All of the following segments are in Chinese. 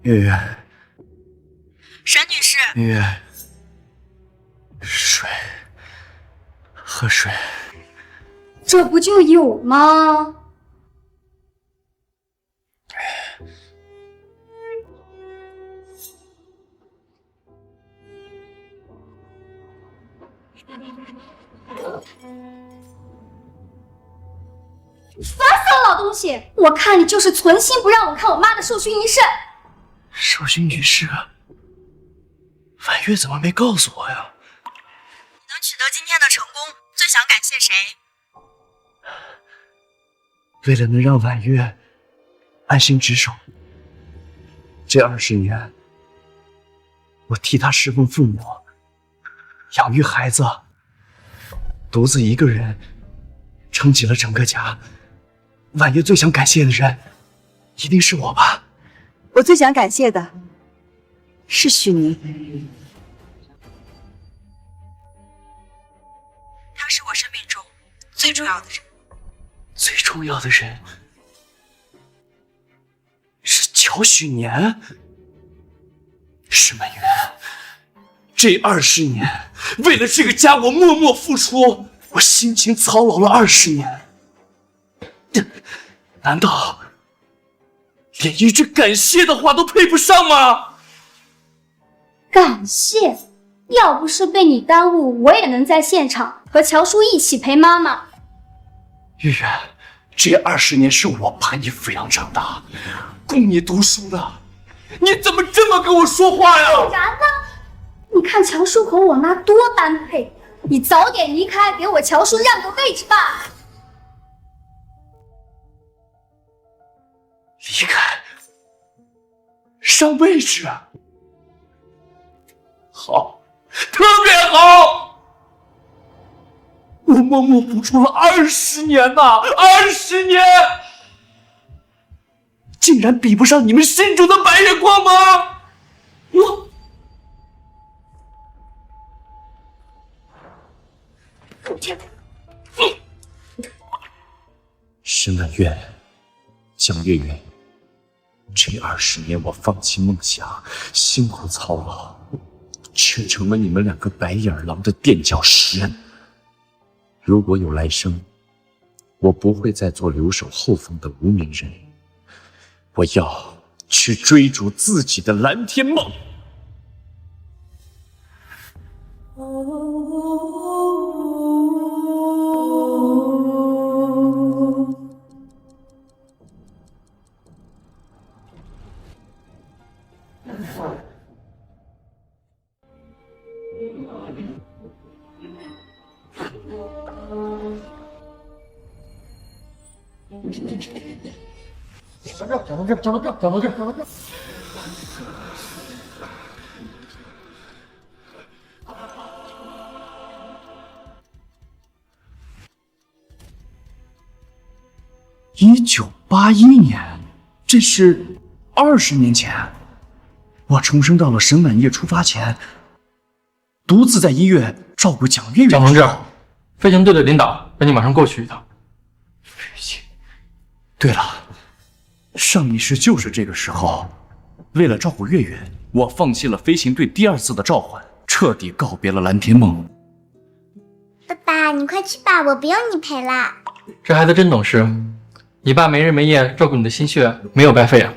月月，沈女士，月月，水，喝水。这不就有吗？烦死了，老东西！我看你就是存心不让我看我妈的受勋仪式。受勋仪式，婉月怎么没告诉我呀？能取得今天的成功，最想感谢谁？为了能让婉月安心值守，这20年，我替她侍奉父母，养育孩子，独自一个人撑起了整个家。婉月最想感谢的人，一定是我吧？我最想感谢的是许宁，他是我生命中最重要的人。最重要的人是乔许年。石满月，这20年，为了这个家，我默默付出，我辛勤操劳了20年。难道连一句感谢的话都配不上吗？感谢，要不是被你耽误，我也能在现场和乔叔一起陪妈妈。月月，这20年是我把你抚养长大，供你读书的，你怎么这么跟我说话呀？不然呢？你看乔叔和我妈多般配，你早点离开，给我乔叔让个位置吧。离开，上位置，好，特别好。我默默付出了20年呐，20年，竟然比不上你们心中的白月光吗？申婉月，蒋月月，这20年我放弃梦想，辛苦操劳，却成了你们2个白眼狼的垫脚石。如果有来生，我不会再做留守后方的无名人，我要去追逐自己的蓝天梦。讲到这。1981年，这是20年前，我重生到了沈婉叶出发前，独自在医院照顾蒋月月。蒋同志，飞行队的领导让你马上过去一趟。飞行。对了，上一世就是这个时候，为了照顾月月，我放弃了飞行队第2次的召唤，彻底告别了蓝天梦。爸爸，你快去吧，我不用你陪啦。这孩子真懂事，你爸没日没夜照顾你的心血没有白费啊。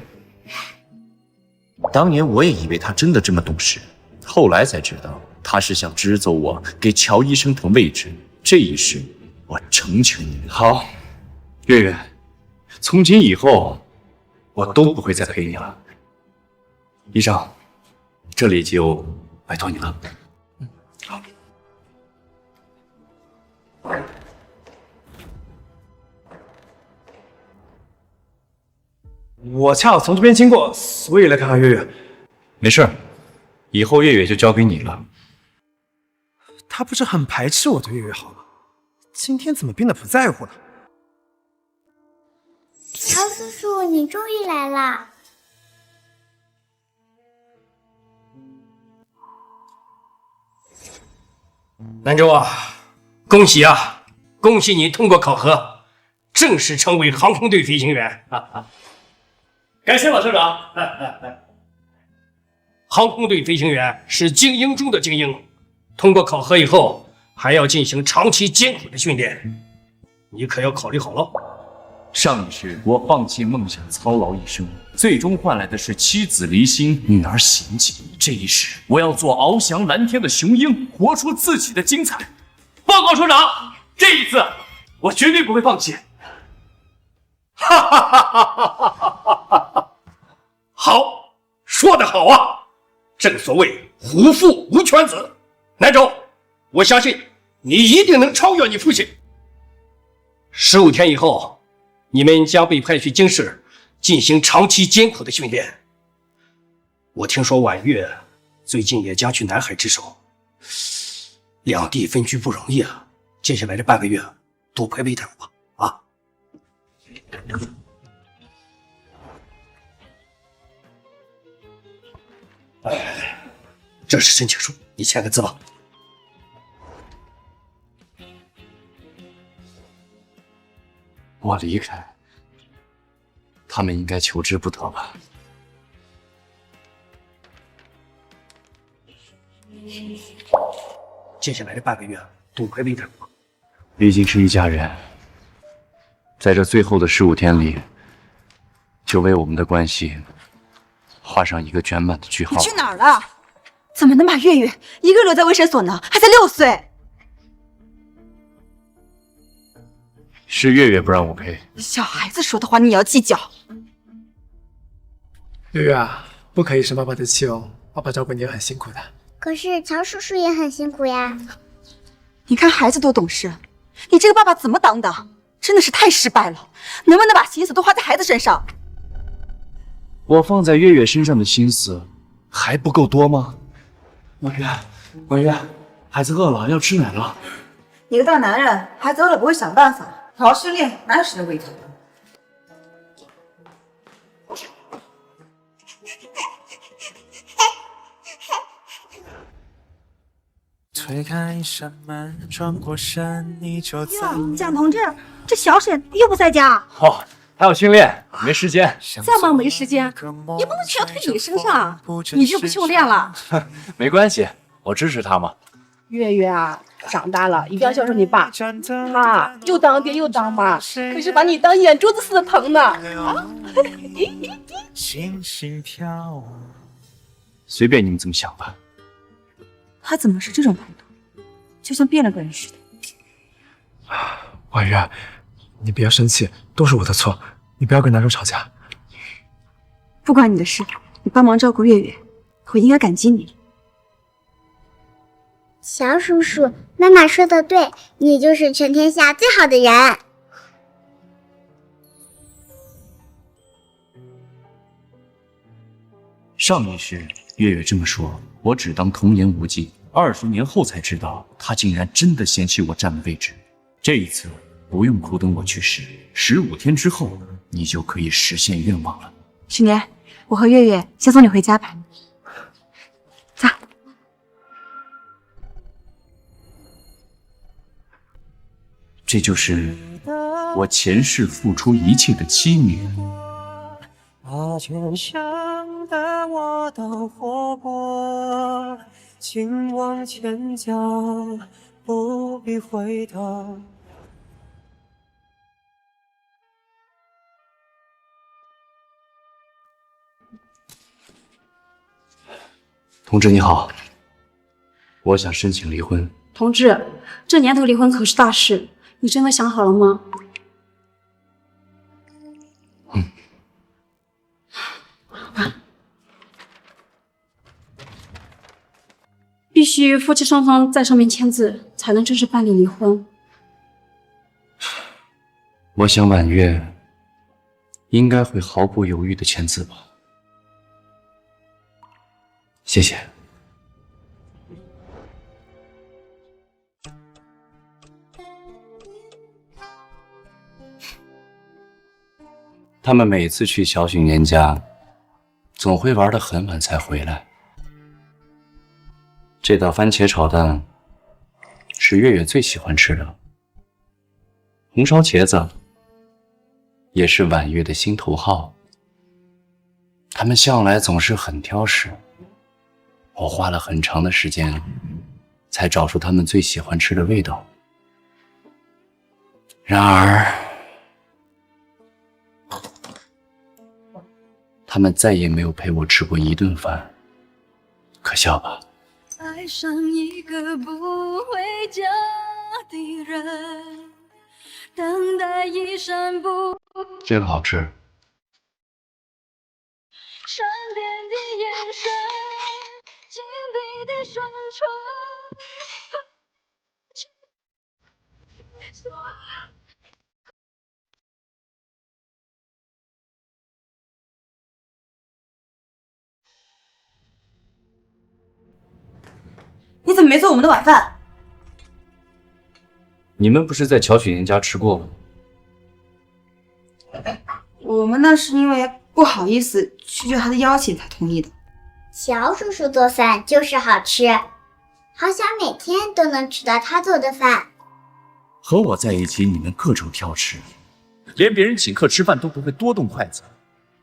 当年我也以为他真的这么懂事，后来才知道他是想支走我给乔医生腾位置。这一世，我成全你。好，月月，从今以后，我都不会再陪你了。医生，这里就拜托你了。好。我恰好从这边经过，所以来看看月月。没事，以后月月就交给你了。他不是很排斥我对月月好吗？今天怎么变得不在乎了？乔叔叔，你终于来啦！兰州啊，恭喜啊！恭喜你通过考核，正式成为航空队飞行员！感谢老社长。航空队飞行员是精英中的精英，通过考核以后，还要进行长期艰苦的训练，你可要考虑好了。上一世我放弃梦想，操劳一生，最终换来的是妻子离心，女儿嫌弃。这一世我要做翱翔蓝天的雄鹰，活出自己的精彩。报告首长，这一次我绝对不会放弃。哈哈哈哈哈哈！好，说得好啊！正所谓虎父无犬子。南州，我相信你一定能超越你父亲。15天以后，你们将被派去京师进行长期艰苦的训练。我听说婉月最近也将去南海值守，两地分居不容易啊！接下来这半个月多陪陪他吧，啊！这是申请书，你签个字吧。我离开，他们应该求之不得吧？接下来这半个月多陪陪他吧。毕竟是一家人，在这最后的15天里，就为我们的关系画上一个圆满的句号。你去哪儿了？怎么能把月月一个留在卫生所呢？还才6岁。是月月不让我陪。小孩子说的话你也要计较。月月啊，不可以生爸爸的气哦，爸爸照顾你也很辛苦的。可是乔叔叔也很辛苦呀。你看孩子多懂事，你这个爸爸怎么当的？真的是太失败了。能不能把心思都花在孩子身上？我放在月月身上的心思还不够多吗？婉月，孩子饿了，要吃奶了。你个大男人，孩子饿了不会想办法，好好训练，哪有时间喂他？推开一扇门，转过身，你就在。蒋同志，这小沈又不在家。哦，他要训练，没时间。再忙没时间，也不能全推你身上，你就不训练了。没关系，我支持他嘛。月月啊，长大了一定要孝顺你爸，他又当爹又当妈，可是把你当眼珠子似的疼呢。啊！随便你们怎么想吧。他怎么是这种态度？就像变了个人似的。婉月，你不要生气，都是我的错，你不要跟南州吵架。不关你的事，你帮忙照顾月月，我应该感激你。小叔叔，妈妈说的对，你就是全天下最好的人。上一世月月这么说，我只当童言无忌。20年后才知道，他竟然真的嫌弃我占了位置。这一次不用苦等我去世，15天之后，你就可以实现愿望了。许年，我和月月先送你回家吧。走。这就是我前世付出一切的妻女。把全想的我都活过，请往前走，不必回头。同志你好，我想申请离婚。同志，这年头离婚可是大事，你真的想好了吗？必须夫妻双方在上面签字，才能正式办理离婚。我想婉月应该会毫不犹豫的签字吧。谢谢。他们每次去小许年家，总会玩得很晚才回来。这道番茄炒蛋是月月最喜欢吃的，红烧茄子也是婉月的心头好。他们向来总是很挑食，我花了很长的时间才找出他们最喜欢吃的味道。然而，他们再也没有陪我吃过一顿饭，可笑吧？爱上一个不回家的人，等待一闪不这个好吃。闪电的眼神，紧闭的双唇。你怎么没做我们的晚饭？你们不是在乔雪妍家吃过吗？我们那是因为不好意思拒绝他的邀请才同意的。乔叔叔做饭就是好吃，好想每天都能吃到他做的饭。和我在一起，你们各种挑食，连别人请客吃饭都不会多动筷子，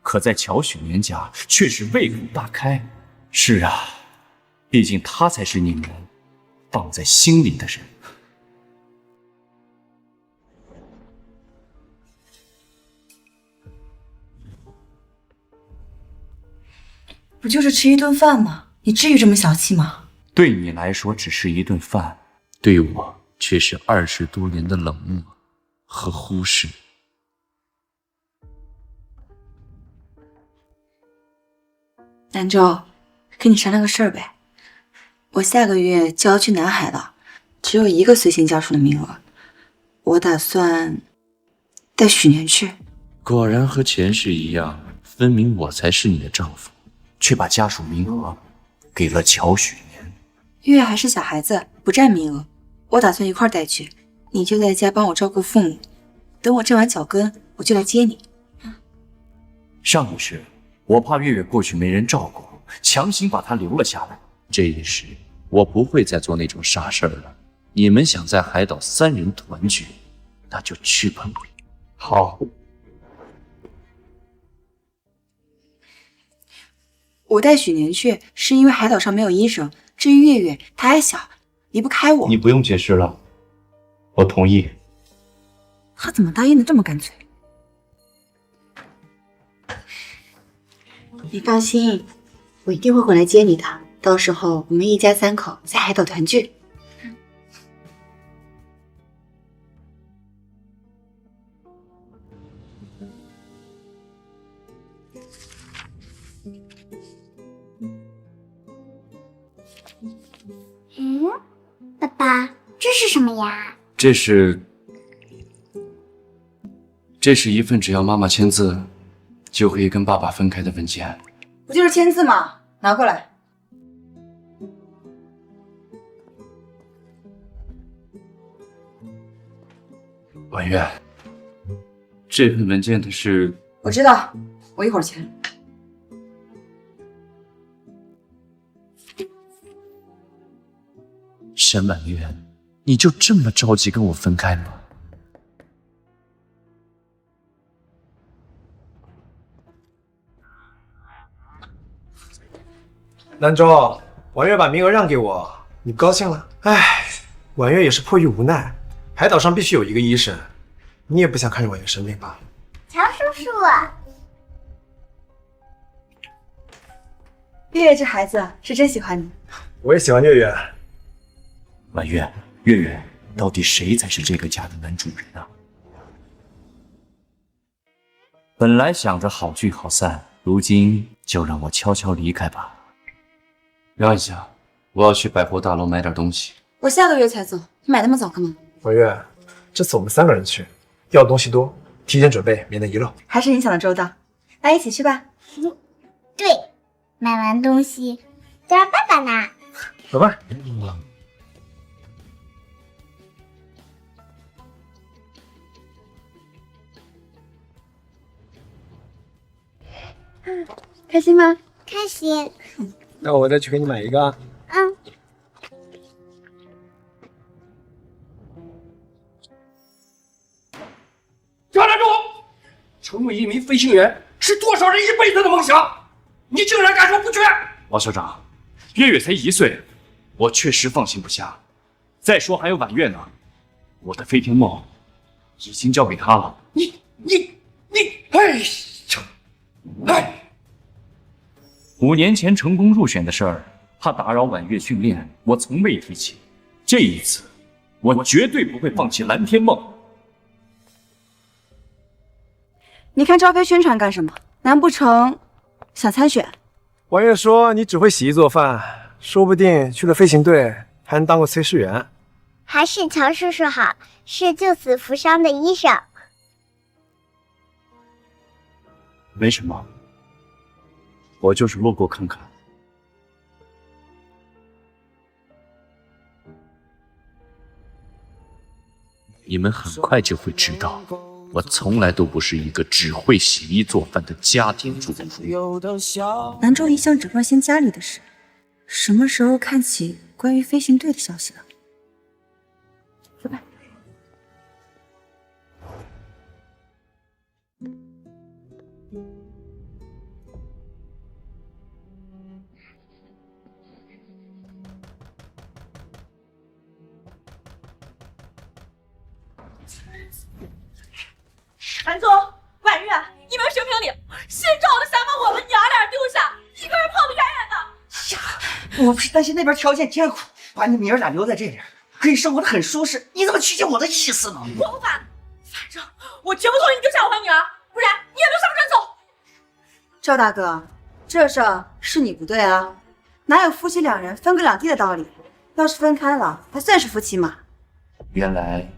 可在乔雪妍家却是胃口大开。是啊，毕竟他才是你们放在心里的人。不就是吃一顿饭吗？你至于这么小气吗？对你来说只是一顿饭，对我却是20多年的冷漠和忽视。兰州，跟你商量个事儿呗。我下个月就要去南海了，只有1个随行家属的名额，我打算带许年去。果然和前世一样，分明我才是你的丈夫，却把家属名额给了乔许年。月月还是小孩子，不占名额，我打算一块带去。你就在家帮我照顾父母，等我站完脚跟，我就来接你。上一世我怕月月过去没人照顾，强行把她留了下来。这一世我不会再做那种傻事儿了。你们想在海岛3人团聚，那就去吧。好。我带许年去是因为海岛上没有医生，至于月月，她还小，离不开我。你不用解释了，我同意。他怎么答应的这么干脆？你放心，我一定会回来接你的。到时候我们一家3口在海岛团聚。爸爸，这是什么呀？这是一份只要妈妈签字就可以跟爸爸分开的文件。不就是签字吗？拿过来。婉月，这份文件的是……我知道，我一会儿签。沈婉月，你就这么着急跟我分开吗？兰州，婉月把名额让给我，你不高兴了？唉，婉月也是迫于无奈，海岛上必须有1个医生，你也不想看着婉月生病吧？乔叔叔，月月这孩子是真喜欢你。我也喜欢月月。婉月，月月，到底谁才是这个家的男主人啊？本来想着好聚好散，如今就让我悄悄离开吧。让一下，我要去百货大楼买点东西。我下个月才走，你买那么早干嘛？婉月，这次我们3个人去，要东西多，提前准备，免得遗漏。还是你想的周到，那一起去吧。对，买完东西都让爸爸拿。走吧。开心吗？开心。那我再去给你买一个啊。嗯。张站住！成为一名飞行员是多少人一辈子的梦想，你竟然敢说不去？王校长，月月才1岁，我确实放心不下。再说还有婉月呢，我的飞天梦已经交给他了。5年前成功入选的事儿，怕打扰婉月训练，我从未提起。这一次，我绝对不会放弃蓝天梦。你看赵飞宣传干什么？难不成想参选？婉月说你只会洗衣做饭，说不定去了飞行队还能当个炊事员。还是乔叔叔好，是救死扶伤的医生。没什么，我就是路过看看。你们很快就会知道，我从来都不是一个只会洗衣做饭的家庭主妇。南州一向只关心家里的事，什么时候看起关于飞行队的消息了？走吧。韩总，婉月，你们评评理，姓赵的想把我们娘俩丢下，一个人跑得远远的。我不是担心那边条件艰苦，把你们爷俩留在这里，可以生活的很舒适。你怎么曲解我的意思呢？我不管，反正我绝不同意你丢下我和女儿，不然你也别上阵走。赵大哥，这事儿是你不对啊，哪有夫妻两人分隔两地的道理？要是分开了，还算是夫妻吗？原来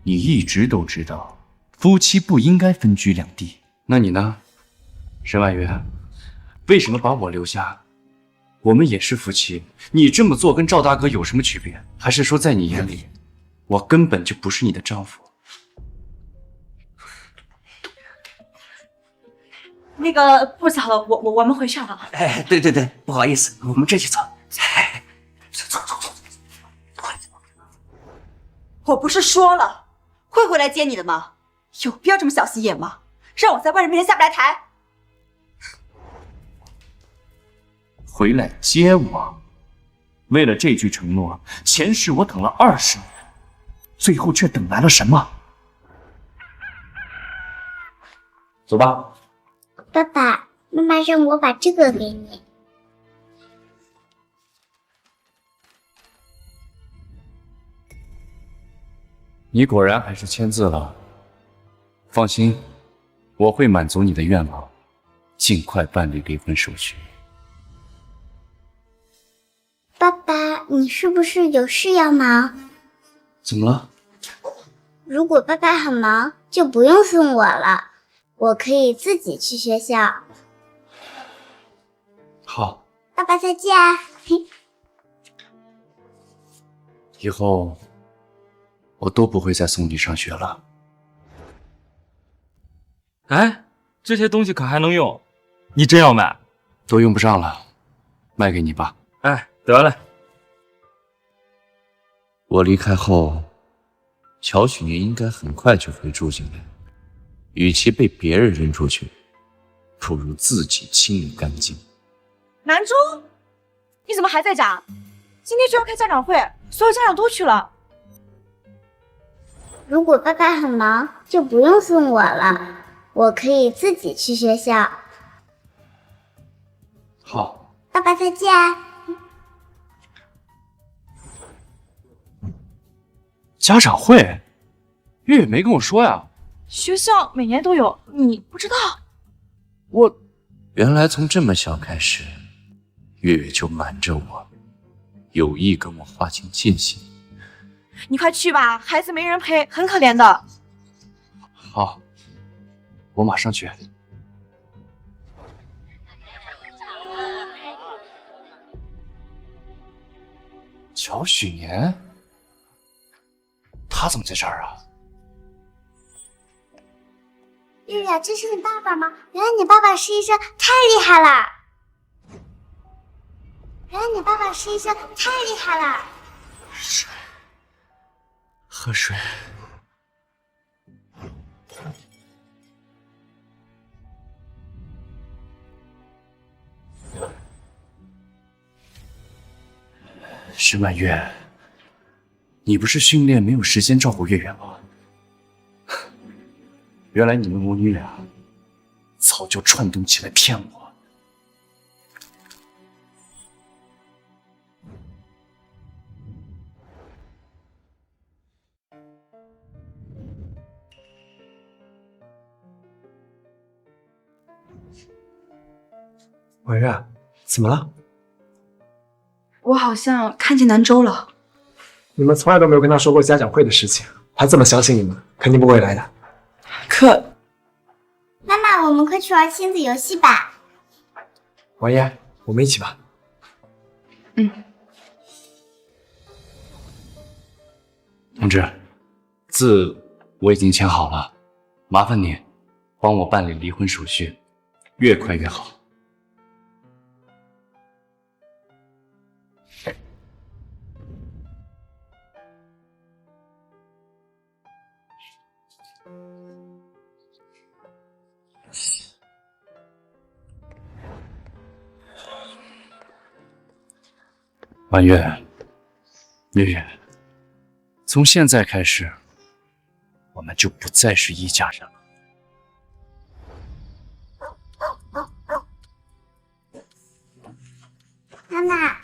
你一直都知道，夫妻不应该分居两地。那你呢，沈婉月？为什么把我留下？我们也是夫妻，你这么做跟赵大哥有什么区别？还是说在你眼里，我根本就不是你的丈夫？那个不早了，我们回去了。哎，对对对，不好意思，我们这就走。哎，走。我不是说了会回来接你的吗？有必要这么小心眼吗？让我在外人面前下不来台。回来接我？为了这句承诺，前世我等了20年，最后却等来了什么？走吧。爸爸妈妈让我把这个给你。你果然还是签字了。放心，我会满足你的愿望，尽快办理离婚手续。爸爸，你是不是有事要忙？怎么了？如果爸爸很忙，就不用送我了，我可以自己去学校。好，爸爸再见。以后我都不会再送你上学了。哎，这些东西可还能用？你真要买？都用不上了，卖给你吧。哎，得嘞。我离开后，乔许宁应该很快就会住进来。与其被别人扔出去，不如自己清理干净。南珠，你怎么还在家？今天就要开家长会，所有家长都去了。如果爸爸很忙，就不用送我了，我可以自己去学校。好，爸爸再见。家长会，月月没跟我说呀。学校每年都有，你不知道？原来从这么小开始，月月就瞒着我，有意跟我划清界限。你快去吧，孩子没人陪，很可怜的。好，我马上去。乔许年，他怎么在这儿啊？月月，这是你爸爸吗？原来你爸爸是医生，太厉害了！原来你爸爸是医生，太厉害了！喝水。沈婉月，你不是训练没有时间照顾月月吗？原来你们母女俩早就串通起来骗我。婉月，怎么了？我好像看见南州了。你们从来都没有跟他说过家长会的事情，他这么相信你们，肯定不会来的。可妈妈，我们快去玩亲子游戏吧。婉月，我们一起吧。同志，字我已经签好了，麻烦你帮我办理离婚手续，越快越好。婉月，月月，从现在开始，我们就不再是一家人了。妈妈，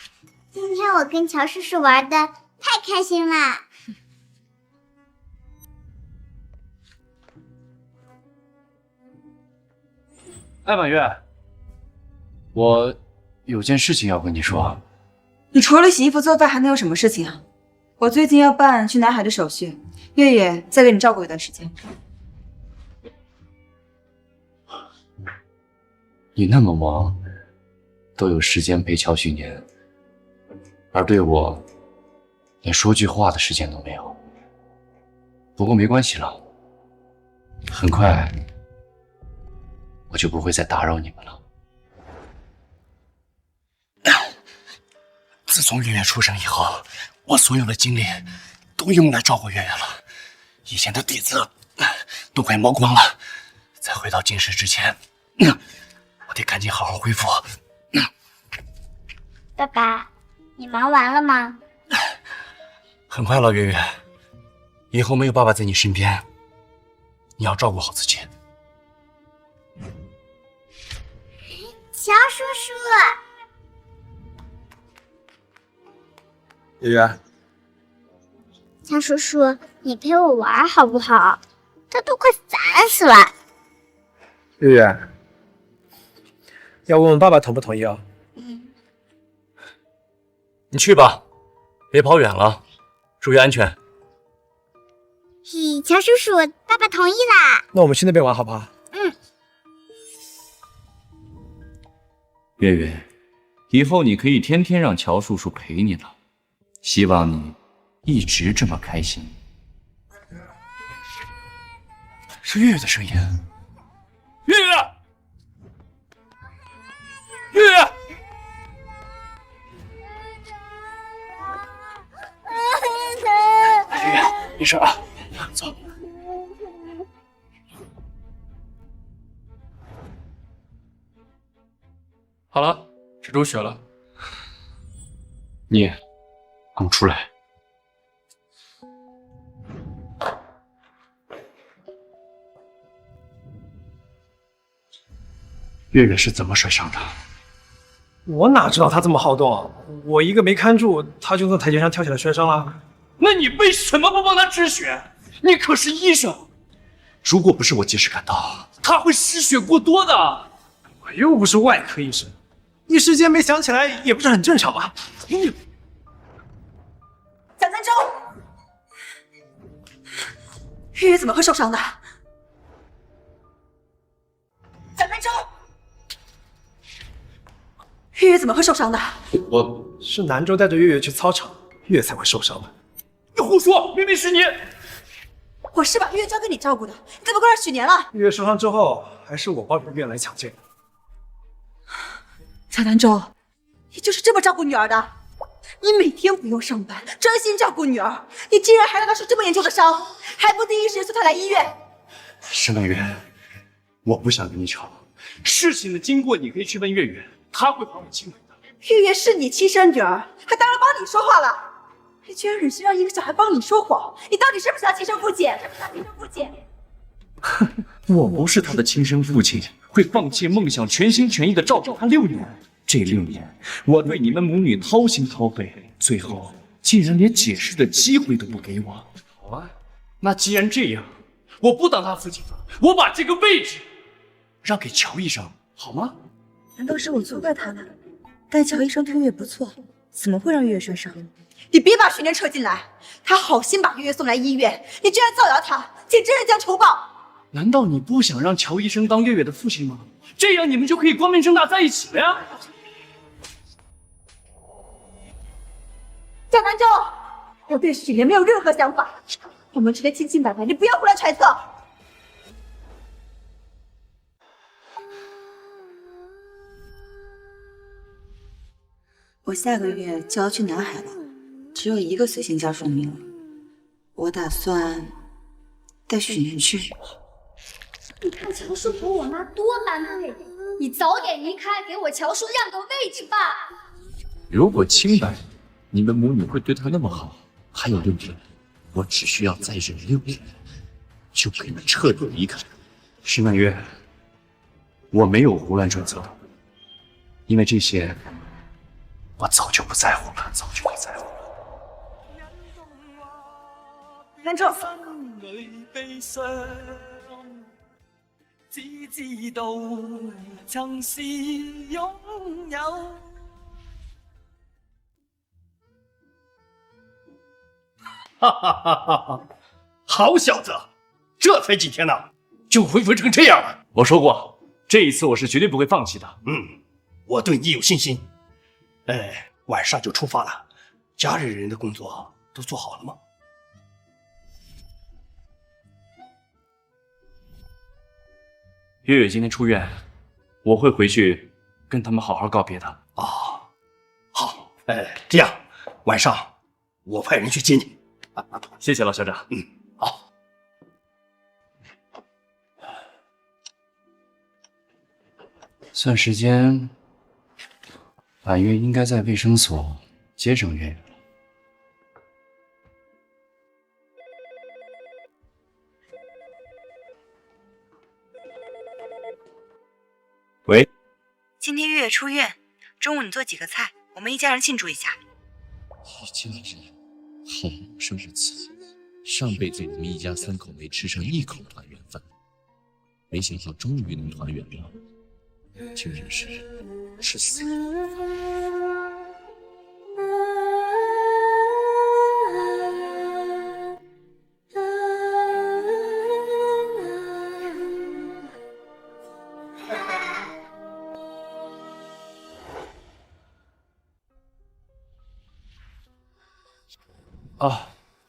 今天我跟乔叔叔玩的太开心了。哎，婉月，我有件事情要跟你说。你除了洗衣服做饭还能有什么事情啊？我最近要办去南海的手续，月月再给你照顾一段时间。你那么忙，都有时间陪乔许年，而对我连说句话的时间都没有。不过没关系了，很快我就不会再打扰你们了。自从月月出生以后，我所有的精力都用来照顾月月了，以前的底子都快磨光了。在回到进食之前，我得赶紧好好恢复。爸爸，你忙完了吗？很快了，月月，以后没有爸爸在你身边，你要照顾好自己。乔叔叔，月月，乔叔叔，你陪我玩好不好？他都快烦死了。月月，要问问爸爸同不同意哦。你去吧，别跑远了，注意安全。嘿，乔叔叔，爸爸同意啦。那我们去那边玩好不好？月月，以后你可以天天让乔叔叔陪你了，希望你一直这么开心。是月月的声音。月月，月月，月月，没事啊，走。好了，止住血了。你，跟我出来。月月是怎么摔伤的？我哪知道他这么好动，我一个没看住，他就从台阶上跳下来摔伤了。那你为什么不帮他止血？你可是医生，如果不是我及时赶到，他会失血过多的。我又不是外科医生，一时间没想起来也不是很正常吗？蒋三周，月月怎么会受伤的？蒋三周，月月怎么会受伤的？是南州带着月月去操场，月月才会受伤的。你胡说，明明是你！我是把月月交给你照顾的，你怎么怪许年了？月月受伤之后，还是我抱着月月来抢救的。蒋南州，你就是这么照顾女儿的？你每天不用上班，专心照顾女儿，你竟然还让她受这么严重的伤，还不第一时间送她来医院？沈婉月，我不想跟你吵，事情的经过你可以去问月月，她会帮我清楚的。月月是你亲生女儿，还当然帮你说话了。你居然忍心让一个小孩帮你说谎，你到底是不是他亲生父亲？我不是他的亲生父亲，会放弃梦想，全心全意的照顾他6年。这6年，我对你们母女掏心掏肺，最后竟然连解释的机会都不给我。好啊，那既然这样，我不当他父亲了，我把这个位置让给乔医生，好吗？难道是我错怪他了？但乔医生对月月不错，怎么会让月月摔伤？你别把徐念扯进来，他好心把月月送来医院，你居然造谣他，简直人将仇报！难道你不想让乔医生当月月的父亲吗？这样你们就可以光明正大在一起了呀！蒋南州，我对许莲没有任何想法，我们之间清清白白，你不要胡乱揣测。我下个月就要去南海了，只有1个随行家属的名额，我打算带许念去。你看乔叔和我妈多般配，你早点离开，给我乔叔让个位置吧。如果清白，你们母女会对他那么好，还有6天，我只需要再忍6天，就可以彻底离开。石满月，我没有胡乱揣测，因为这些我早就不在乎了，早就不在乎了。南州，只知道曾是拥有。哈哈哈哈哈！好小子，这才几天呢，就恢复成这样了。我说过，这一次我是绝对不会放弃的。我对你有信心。晚上就出发了，家里人的工作都做好了吗？月月今天出院，我会回去跟他们好好告别的。好，这样晚上我派人去接你。谢谢老校长。好。算时间，婉月应该在卫生所接上月月了。喂，今天月月出院，中午你做几个菜，我们一家人庆祝一下。一家人，好陌生的词。上辈子我们一家3口没吃上1口团圆饭，没想到终于能团圆了，竟然是死了。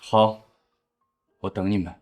好，我等你们。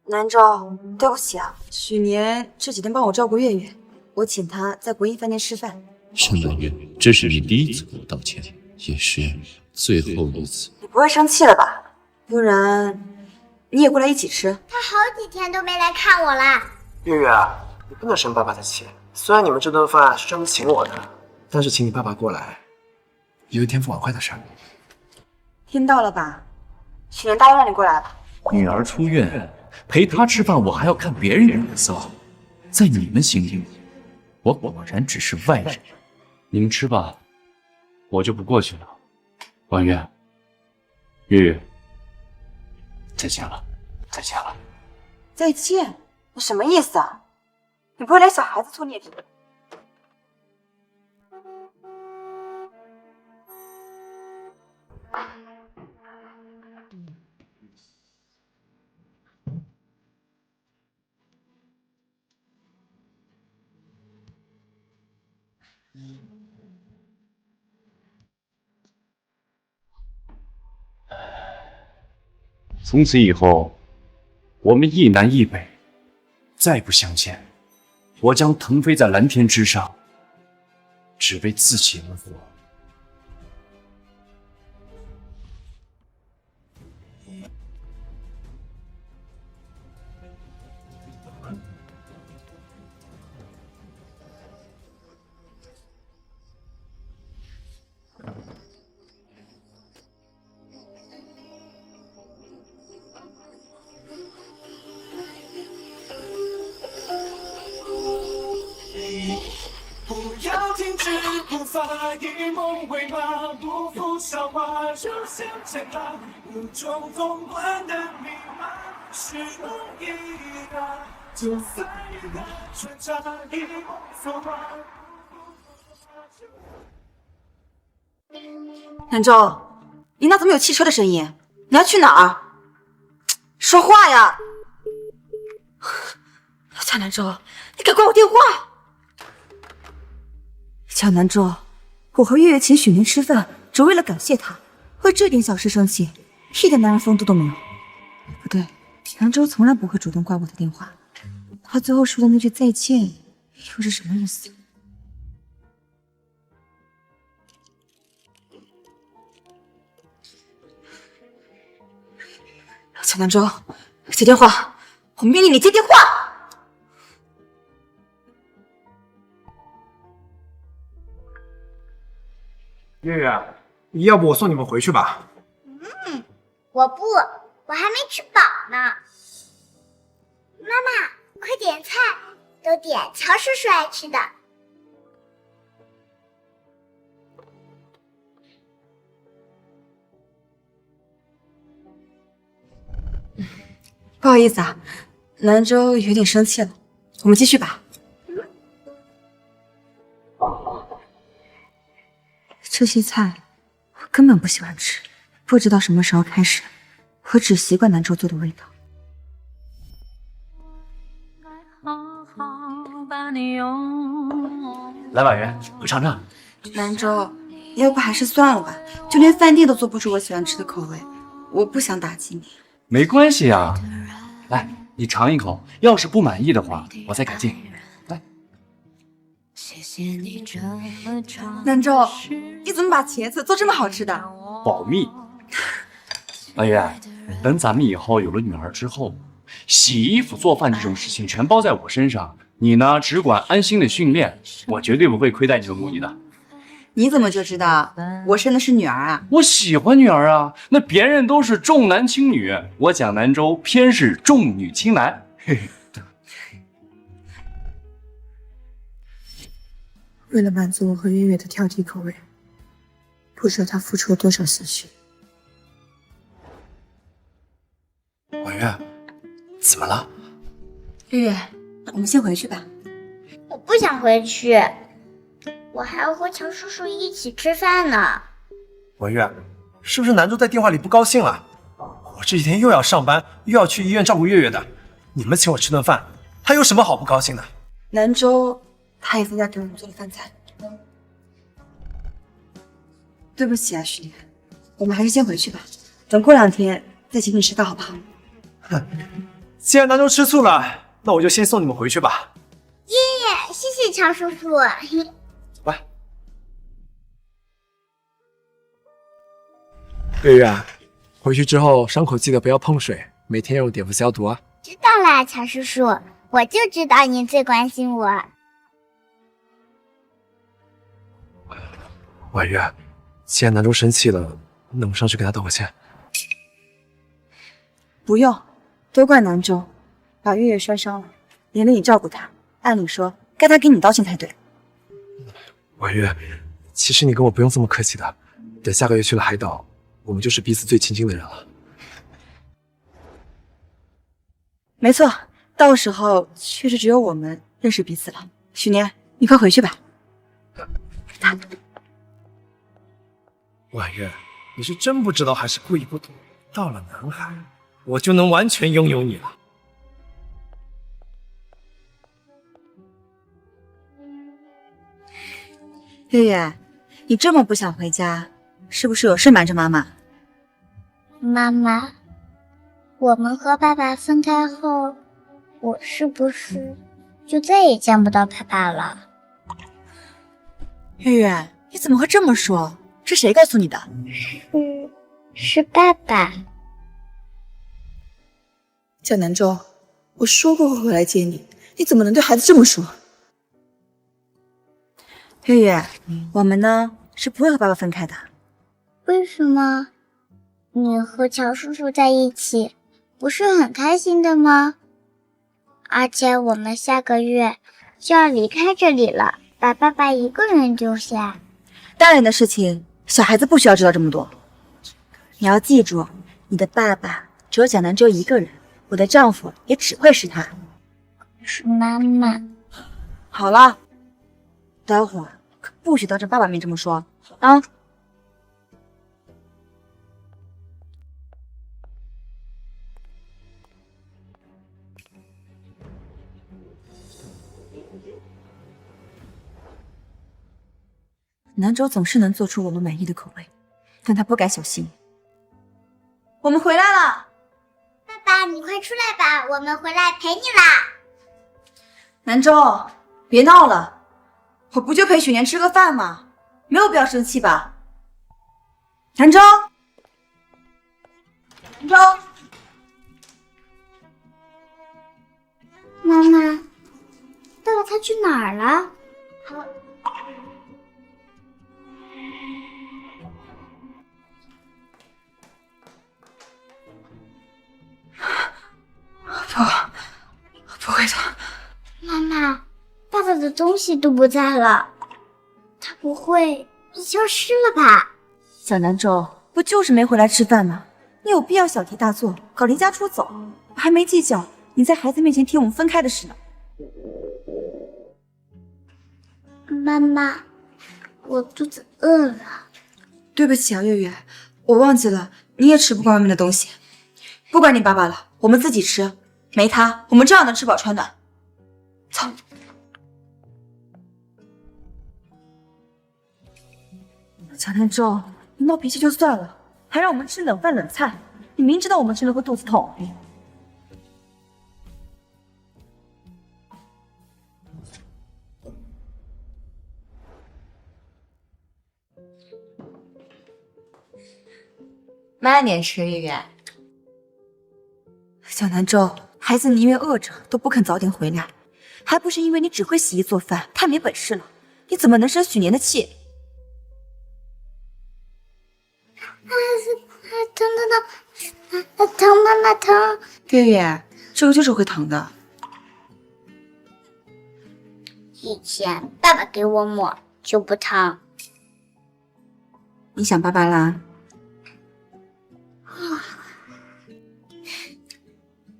南州，对不起啊，许年这几天帮我照顾月月，我请他在国营饭店吃饭。沈婉月，这是你第1次跟我道歉，也是最后一次。你不会生气了吧？不然你也过来一起吃。他好几天都没来看我啦。月月啊，你不能生爸爸的气。虽然你们这顿饭是专门请我的，但是请你爸爸过来，有一天付碗筷的事儿。听到了吧？许年答应让你过来了。女儿出院，陪她吃饭，我还要看别人脸色。在你们心里，我果然只是外人。你们吃吧，我就不过去了。婉月，月月，再见了。再见了。再见？你什么意思啊？你不会连小孩子醋你也听？从此以后，我们一南一北，再不相见。我将腾飞在蓝天之上，只为自己而活。不要停止步伐，以梦为马，不负韶华，就像前浪，无中风乱的迷茫，是梦一样，就算一个穿插，以梦所望。南州，你那怎么有汽车的声音？你要去哪儿？说话呀！夏南州，你敢挂我电话？小南州，我和月月请许宁吃饭，只为了感谢他，为这点小事生气，一点男人风度都没有。不对，南州从来不会主动挂我的电话。他最后说的那句再见，又是什么意思？小南州，接电话！我命令你接电话！月月，要不我送你们回去吧？我不，我还没吃饱呢。妈妈，快点菜，都点乔叔叔爱吃的。不好意思啊，南州有点生气了，我们继续吧。这些菜我根本不喜欢吃，不知道什么时候开始，我只习惯南州做的味道。来，婉约，快尝尝。南州，要不还是算了吧，就连饭店都做不出我喜欢吃的口味，我不想打击你。没关系啊，来，你尝一口，要是不满意的话，我再改进。来，南州，你怎么把茄子做这么好吃的？保密。婉约，等咱们以后有了女儿之后，洗衣服、做饭这种事情全包在我身上，你呢只管安心的训练，我绝对不会亏待你的母仪的。你怎么就知道我生的是女儿啊？我喜欢女儿啊，那别人都是重男轻女，我蒋南州偏是重女轻男。嘿嘿。为了满足我和月月的挑剔口味，不知道他付出了多少心血。婉约，怎么了？月月，我们先回去吧。我不想回去，我还要和乔叔叔一起吃饭呢。文月，是不是南州在电话里不高兴了？我这几天又要上班，又要去医院照顾月月的，你们请我吃顿饭，他有什么好不高兴的？南州他也在家给我们做了饭菜。对不起啊，许念，我们还是先回去吧，等过2天再请你吃饭好不好？既然南州吃醋了，那我就先送你们回去吧。耶，谢谢乔叔叔。走吧。月月，回去之后伤口记得不要碰水，每天用碘伏消毒啊。知道啦，乔叔叔，我就知道你最关心我。婉月，既然南州生气了，那我上去跟他道个歉。不用，都怪南州把月月摔伤了，连累你照顾她，按理说该他给你道歉才对。婉月，其实你跟我不用这么客气的，等下个月去了海岛，我们就是彼此最亲近的人了。没错，到时候确实只有我们认识彼此了。许年，你快回去吧。婉月，你是真不知道还是故意不懂？到了南海，我就能完全拥有你了。月月，你这么不想回家，是不是有事瞒着妈妈？妈妈，我们和爸爸分开后，我是不是就再也见不到爸爸了？月月，你怎么会这么说？是谁告诉你的？是爸爸。江南舟，我说过会回来接你，你怎么能对孩子这么说？月月，我们呢是不会和爸爸分开的。为什么？你和乔叔叔在一起，不是很开心的吗？而且我们下个月就要离开这里了，把爸爸一个人丢下。大人的事情，小孩子不需要知道这么多。你要记住，你的爸爸只有蒋南舟一个人，我的丈夫也只会是他。是妈妈。好了，待会儿可不许当着爸爸面这么说啊！南舟总是能做出我们满意的口味，但他不敢小心。我们回来了，爸爸，你快出来吧，我们回来陪你啦！南舟，别闹了，我不就陪许年吃个饭吗？没有必要生气吧？南舟，南舟，妈妈，爸爸他去哪儿了？不会的。妈妈，爸爸的东西都不在了，他不会消失了吧？小南舟，不就是没回来吃饭吗？你有必要小题大做，搞离家出走？我还没计较你在孩子面前提我们分开的事呢。妈妈，我肚子饿了。对不起啊，月月，我忘记了，你也吃不惯外面的东西。不管你爸爸了，我们自己吃。没他，我们照样能吃饱穿暖。走。小南舟，你闹脾气就算了，还让我们吃冷饭冷菜，你明知道我们吃了会肚子痛。慢点吃，月月。小南舟，孩子宁愿饿着都不肯早点回来，还不是因为你只会洗衣做饭，太没本事了。你怎么能生许年的气？疼，妈妈疼。月月，这个就是会疼的。以前爸爸给我抹就不疼。你想爸爸啦？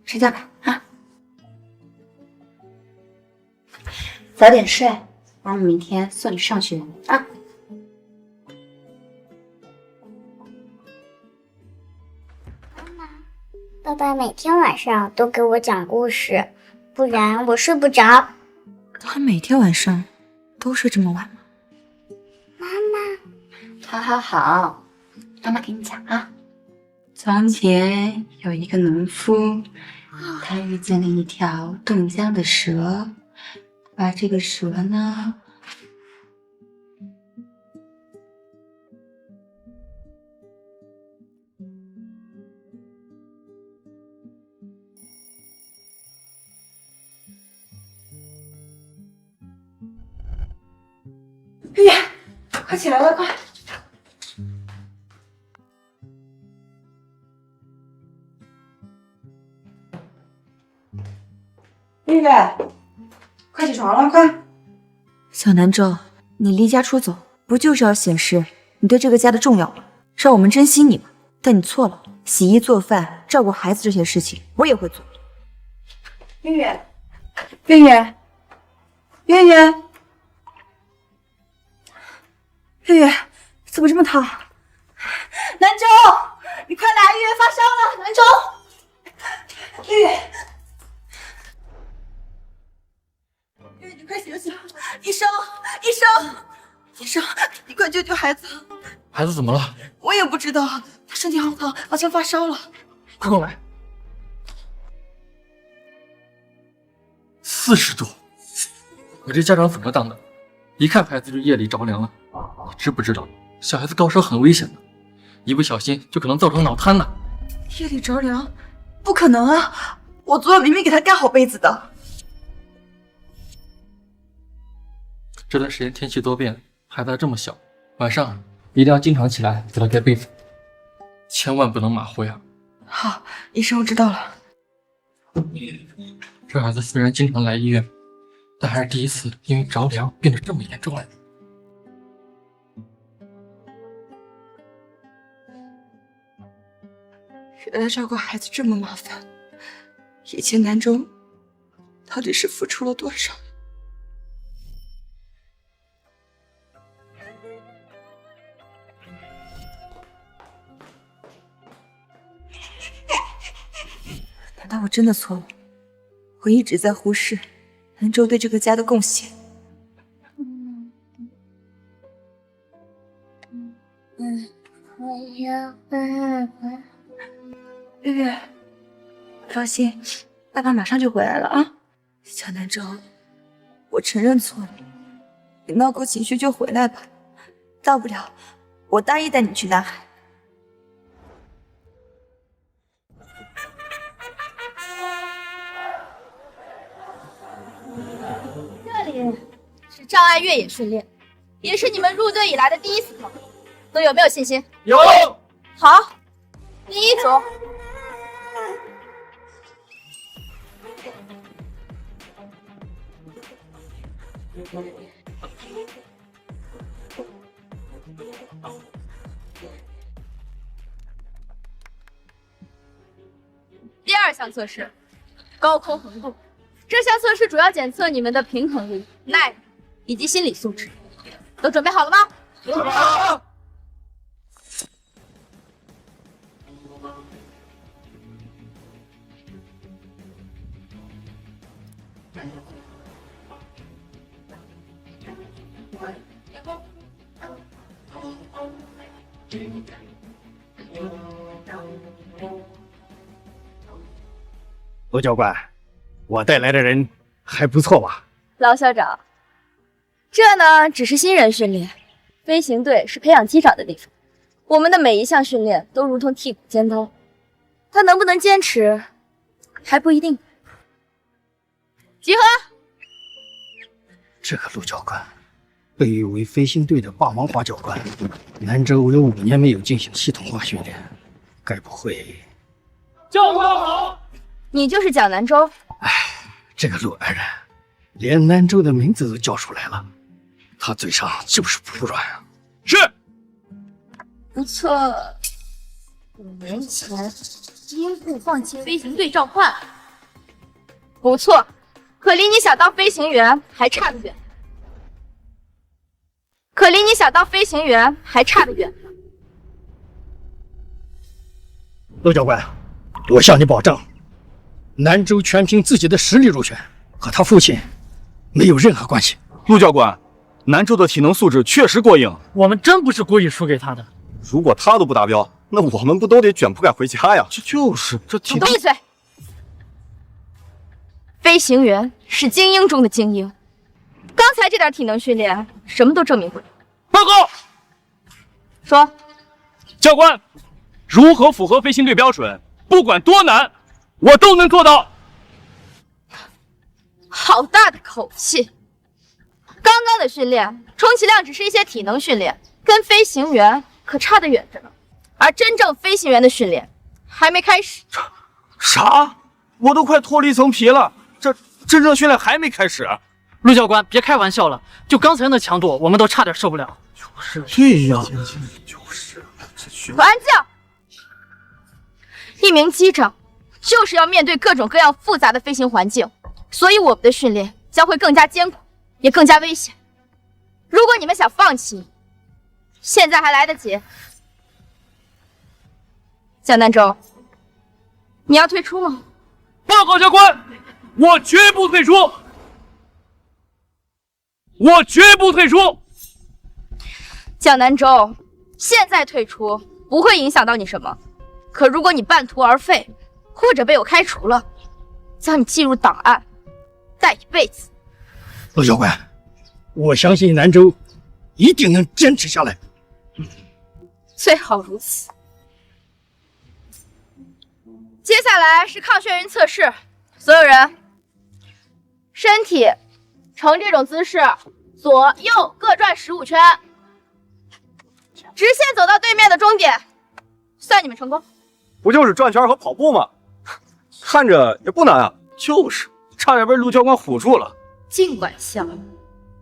睡觉吧，啊！早点睡，妈妈明天送你上学啊。爸爸每天晚上都给我讲故事，不然我睡不着。他每天晚上都睡这么晚吗？妈妈，好，妈妈给你讲啊。从前有一个农夫，他遇见了一条冻僵的蛇，把这个蛇呢，月月，快起来了，快！月月，快起床了，快！小南舟，你离家出走，不就是要显示你对这个家的重要吗？让我们珍惜你吗？但你错了，洗衣做饭、照顾孩子这些事情，我也会做。月月，月月，月月，月月，怎么这么烫？南州，你快来，月月发烧了，南州，月月，月月，你快醒醒！医生，医生，医生，你快救救孩子！孩子怎么了？我也不知道，他身体好烫，好像发烧了。快跟我来。40度，我这家长怎么当的？一看孩子就夜里着凉了。你知不知道，小孩子高烧很危险的，一不小心就可能造成脑瘫的。夜里着凉？不可能啊！我昨晚明明给他盖好被子的。这段时间天气多变，孩子还这么小，晚上一定要经常起来给他盖被子，千万不能马虎呀。好，医生，我知道了。这孩子虽然经常来医院，但还是第一次因为着凉变得这么严重了。原来照顾孩子这么麻烦，以前南州到底是付出了多少？难道我真的错了？我一直在忽视南州对这个家的贡献。我要爸爸。月月，放心，爸爸马上就回来了啊！小南州，我承认错了，你闹够情绪就回来吧，大不了我答应带你去南海。这里是障碍越野训练，也是你们入队以来的第一次考核，都有没有信心？有。好，第一组。第2项测试，高空横渡。这项测试主要检测你们的平衡力、耐力以及心理素质。都准备好了吗？准备好。罗教官，我带来的人还不错吧？老校长，这呢只是新人训练，飞行队是培养机长的地方，我们的每一项训练都如同剔骨尖刀，他能不能坚持还不一定。集合！这个陆教官被誉为飞行队的霸王花教官，南州有5年没有进行系统化训练，该不会……教官好，你就是蒋南州。这个陆安然连南州的名字都叫出来了，他嘴上就是不服软啊！是。不错，5年前因故放弃飞行队召唤。不错，可离你想当飞行员还差得远。陆教官，我向你保证，南州全凭自己的实力入选，和他父亲没有任何关系。陆教官，南州的体能素质确实过硬，我们真不是故意输给他的。如果他都不达标，那我们不都得卷铺盖回家呀？这体能……闭嘴！飞行员是精英中的精英，刚才这点体能训练什么都证明不了。报告，说，教官，如何符合飞行队标准，不管多难，我都能做到。好大的口气！刚刚的训练充其量只是一些体能训练，跟飞行员可差得远着呢。而真正飞行员的训练还没开始。啥？我都快脱了一层皮了，这真正训练还没开始。陆教官，别开玩笑了，就刚才那强度，我们都差点受不了。就是这样，安静！一名机长就是要面对各种各样复杂的飞行环境，所以我们的训练将会更加艰苦，也更加危险。如果你们想放弃，现在还来得及。蒋南州，你要退出吗？报告教官，我绝不退出，我绝不退出。蒋南州，现在退出不会影响到你什么，可如果你半途而废，或者被我开除了，将你记入档案，带一辈子。陆教官，我相信南州一定能坚持下来。最好如此。接下来是抗眩晕测试，所有人身体呈这种姿势，左右各转15圈，直线走到对面的终点，算你们成功。不就是转圈和跑步吗？看着也不难啊。就是，差点被陆教官唬住了。尽管笑，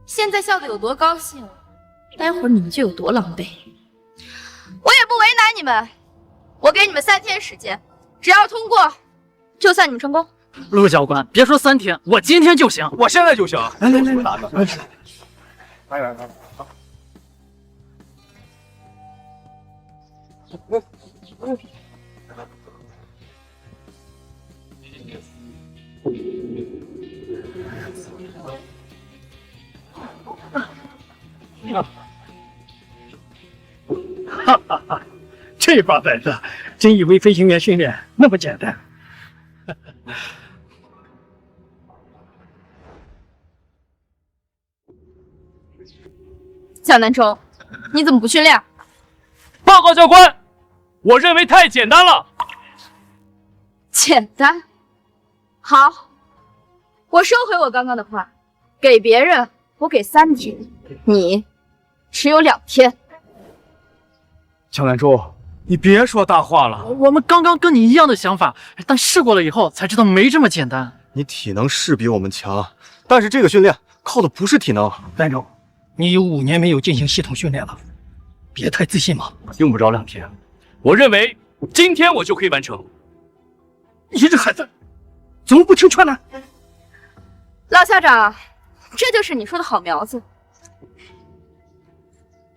现在笑得有多高兴，待会儿你们就有多狼狈。我也不为难你们，我给你们3天时间，只要通过，就算你们成功。陆教官，别说3天，我今天就行，我现在就行。来，哈哈哈，这帮崽子真以为飞行员训练那么简单？蒋南州，你怎么不训练？报告教官，我认为太简单了。简单？好，我收回我刚刚的话，给别人我给3天，你只有2天。蒋南州，你别说大话了。我们刚刚跟你一样的想法，但试过了以后才知道没这么简单。你体能是比我们强，但是这个训练靠的不是体能。南州，你有5年没有进行系统训练了，别太自信嘛。用不着2天，我认为今天我就可以完成。你这孩子怎么不听劝呢？老校长，这就是你说的好苗子。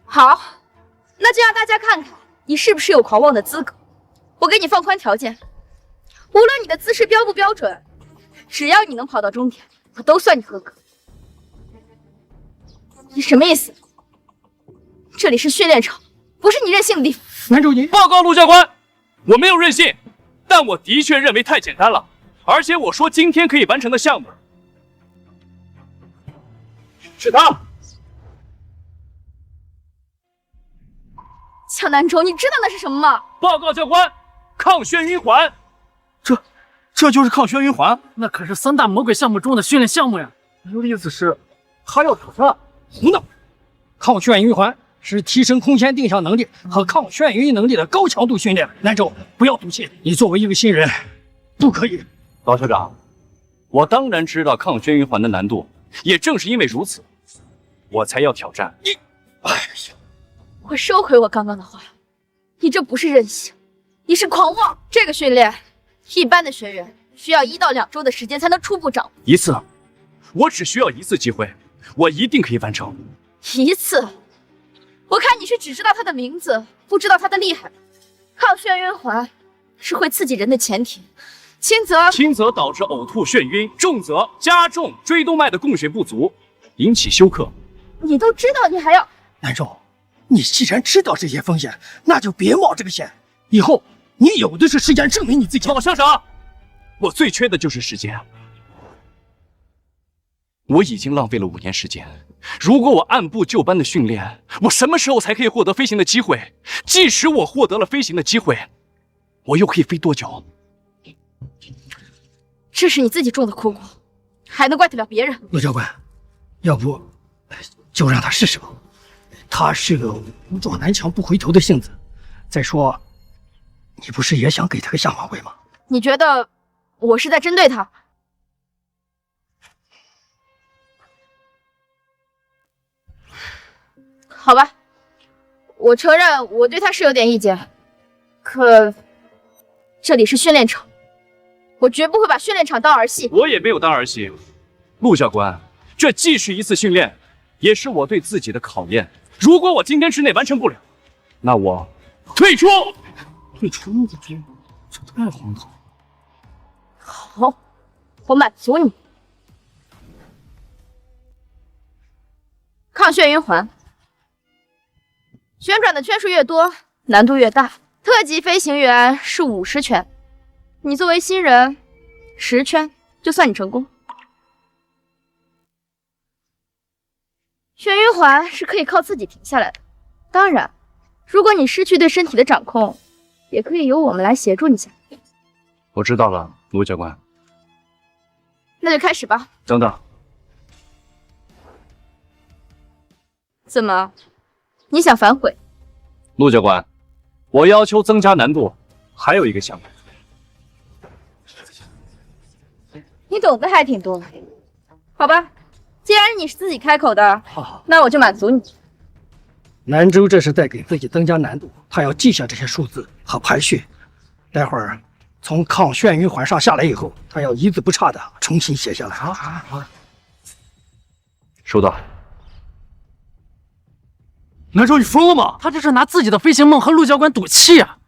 好，那就让大家看看你是不是有狂妄的资格。我给你放宽条件，无论你的姿势标不标准，只要你能跑到终点，我都算你合格。你什么意思？这里是训练场，不是你任性的地方。南州，你报告陆教官，我没有任性，但我的确认为太简单了，而且我说今天可以完成的项目是他。蒋南州，你知道那是什么吗？报告教官，抗眩晕环。这就是抗眩晕环？那可是3大魔鬼项目中的训练项目呀！你的意思是，他要挑战？胡闹！抗眩晕环是提升空间定向能力和抗眩晕能力的高强度训练。南州，不要赌气，你作为一个新人，不可以。老校长，我当然知道抗眩晕环的难度，也正是因为如此，我才要挑战。你，哎呀！我收回我刚刚的话，你这不是任性，你是狂妄。这个训练，一般的学员需要1到2周的时间才能初步掌握。1次，我只需要1次机会，我一定可以完成。1次？我看你是只知道它的名字，不知道它的厉害。抗眩晕环是会刺激人的前庭，轻则导致呕吐眩晕，重则加重椎动脉的供血不足，引起休克。你都知道，你还要……南州，你既然知道这些风险，那就别冒这个险。以后你有的是时间证明你自己。老校长，我最缺的就是时间。我已经浪费了5年时间，如果我按部就班的训练，我什么时候才可以获得飞行的机会？即使我获得了飞行的机会，我又可以飞多久？这是你自己种的苦果，还能怪得了别人？陆教官，要不就让他试试吧。他是个武撞南墙不回头的性子。再说，你不是也想给他个下马威吗？你觉得我是在针对他？好吧，我承认我对他是有点意见，可这里是训练场，我绝不会把训练场当儿戏。我也没有当儿戏。陆教官，这既是一次训练，也是我对自己的考验。如果我今天之内完成不了，那我退出。退出，这太荒唐了。好，我满足你。抗眩晕环，旋转的圈数越多，难度越大。特级飞行员是50圈，你作为新人，10圈就算你成功。眩晕环是可以靠自己停下来的，当然，如果你失去对身体的掌控，也可以由我们来协助你下。我知道了，陆教官。那就开始吧。等等，怎么，你想反悔？陆教官，我要求增加难度，还有一个项目。你懂得还挺多。好吧，既然你是自己开口的，那我就满足你。南州这是在给自己增加难度，他要记下这些数字和排序。待会儿从抗眩晕环上下来以后，他要一字不差的重新写下来。收到。南州，你疯了吗？他这是拿自己的飞行梦和陆教官赌气啊！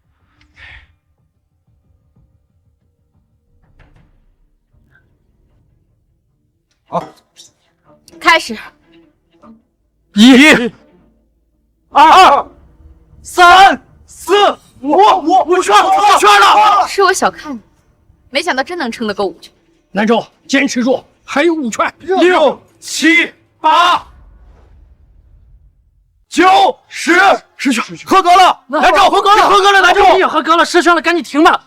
好，开始。1、2、3、4、5圈了！是我小看你，没想到真能撑得够5圈。南州，坚持住，还有5圈。6、7、8、9、10圈，合格了！南州，合格了！合格了！南州，你也合格了，10圈了，赶紧停吧！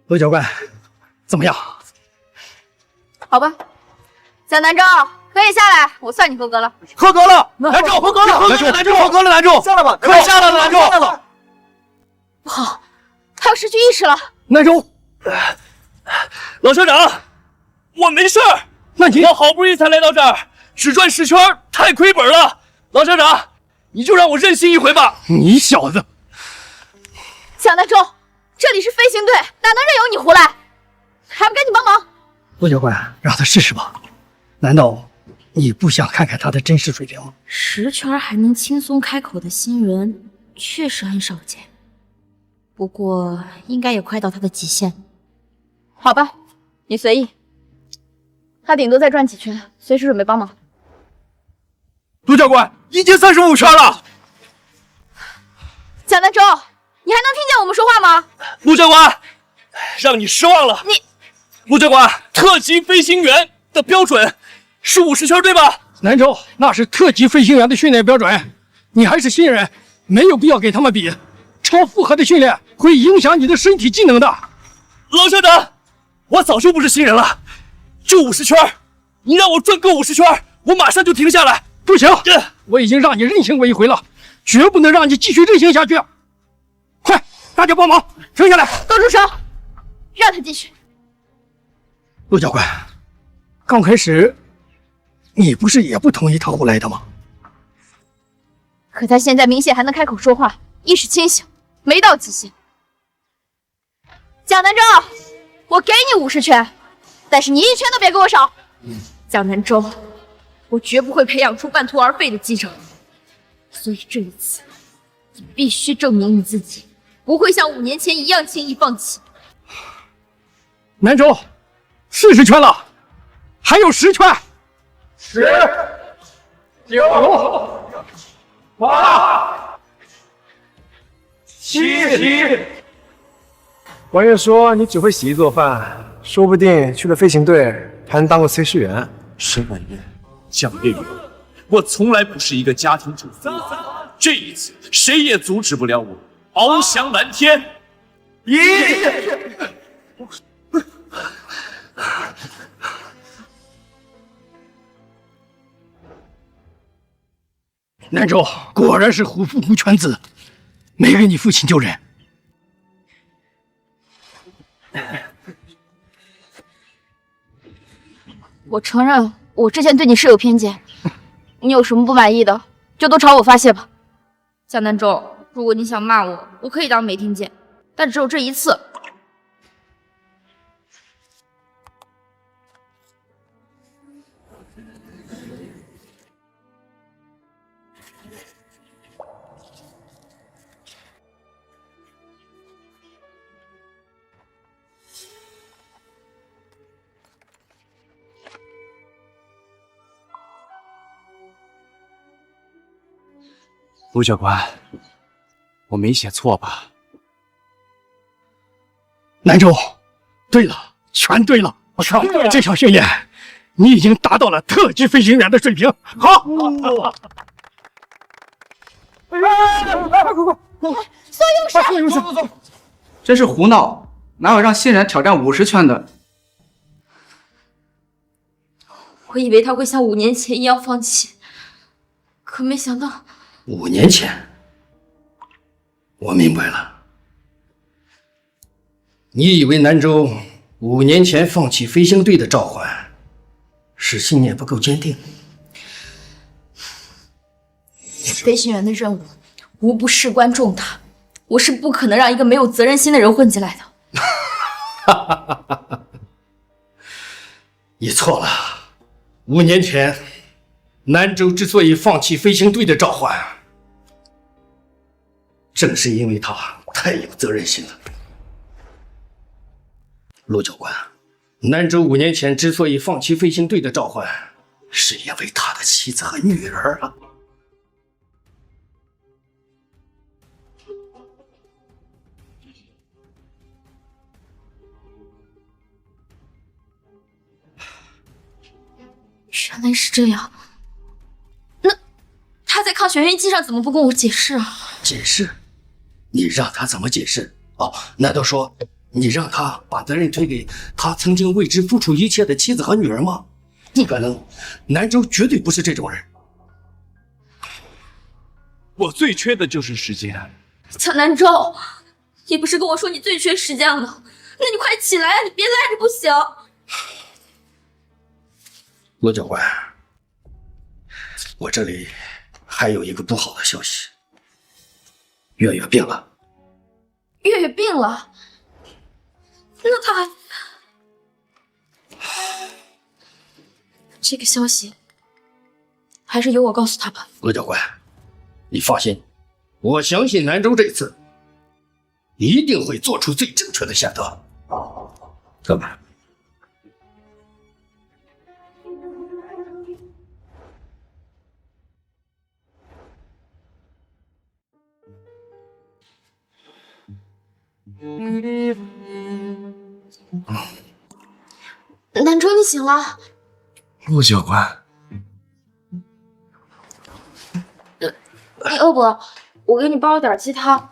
陆教官，怎么样？好吧，蒋南州可以下来，我算你合格了。合格了，南州，合格了，合格了，南州，合格了，南州，下来吧，快下来了，南州。不好，他要失去意识了。南州，老校长，我没事儿。那你我好不容易才来到这儿，只转10圈太亏本了。老校长，你就让我任性一回吧。你小子，蒋南州，这里是飞行队，哪能任由你胡来？还不赶紧帮忙！陆教官，让他试试吧。难道你不想看看他的真实水平吗？10圈还能轻松开口的新人，确实很少见。不过应该也快到他的极限。好吧，你随意。他顶多再转几圈，随时准备帮忙。陆教官，已经35圈了。蒋南州，你还能听见我们说话吗？陆教官，让你失望了。你，陆教官，特级飞行员的标准是50圈，对吧？南州，那是特级飞行员的训练标准，你还是新人，没有必要给他们比。超负荷的训练会影响你的身体机能的。老校长，我早就不是新人了，就50圈，你让我转够50圈，我马上就停下来。不行，我已经让你任性过一回了，绝不能让你继续任性下去。快，大家帮忙，停下来！都住手，让他继续。陆教官，刚开始你不是也不同意他胡来的吗？可他现在明显还能开口说话，意识清醒，没到极限。蒋南州，我给你50圈，但是你1圈都别给我少。蒋南州，我绝不会培养出半途而废的机长，所以这一次，你必须证明你自己，不会像5年前一样轻易放弃。南州，40圈了，还有10圈。10、9、8、7。王爷说你只会洗衣做饭，说不定去了飞行队还能当个炊事员。沈婉月，蒋月月，我从来不是一个家庭主妇，这一次谁也阻止不了我翱翔蓝天。南州果然是虎父无犬子，没给你父亲救人。我承认，我之前对你是有偏见。你有什么不满意的，就都朝我发泄吧。蒋南州，如果你想骂我，我可以当没听见。但只有这一次。陆教官，我没写错吧？南州，对了，全对了，全对了。这场训练，你已经达到了特级飞行员的水平。好，快！所有手！走！真是胡闹，哪有让新人挑战50圈的？我以为他会像5年前一样放弃，可没想到。5年前，我明白了。你以为南州5年前放弃飞行队的召唤，是信念不够坚定？飞行员的任务无不事关重大，我是不可能让一个没有责任心的人混进来的。你错了。5年前，南州之所以放弃飞行队的召唤，正是因为他太有责任心了。陆教官，南州5年前之所以放弃飞行队的召唤，是因为他的妻子和女儿啊。原来是这样，那他在抗旋晕剂上怎么不跟我解释啊？解释？你让他怎么解释？哦，难道说你让他把责任推给他曾经为之付出一切的妻子和女儿吗？不可能，南州绝对不是这种人。我最缺的就是时间。江南州，你不是跟我说你最缺时间了？那你快起来啊！你别赖着不行。罗教官，我这里还有一个不好的消息，月月病了。月月病了？那他这个消息还是由我告诉他吧。罗教官，你放心，我相信南州这次一定会做出最正确的选择。哥们儿，南州，你醒了。陆教官，你饿不饿？我给你煲了点鸡汤。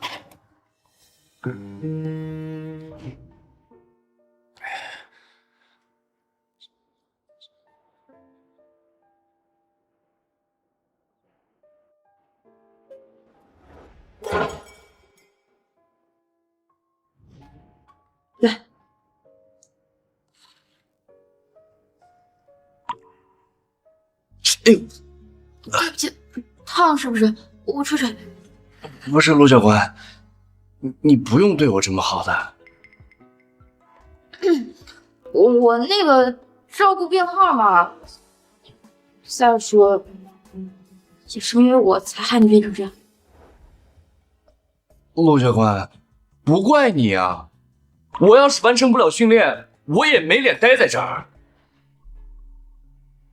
来，哎呦，对不起，烫是不是？我吹吹。不是陆教官，你不用对我这么好的。我那个照顾病号嘛。再说，也是因为我才害你变成这样。陆教官，不怪你啊！我要是完成不了训练，我也没脸待在这儿。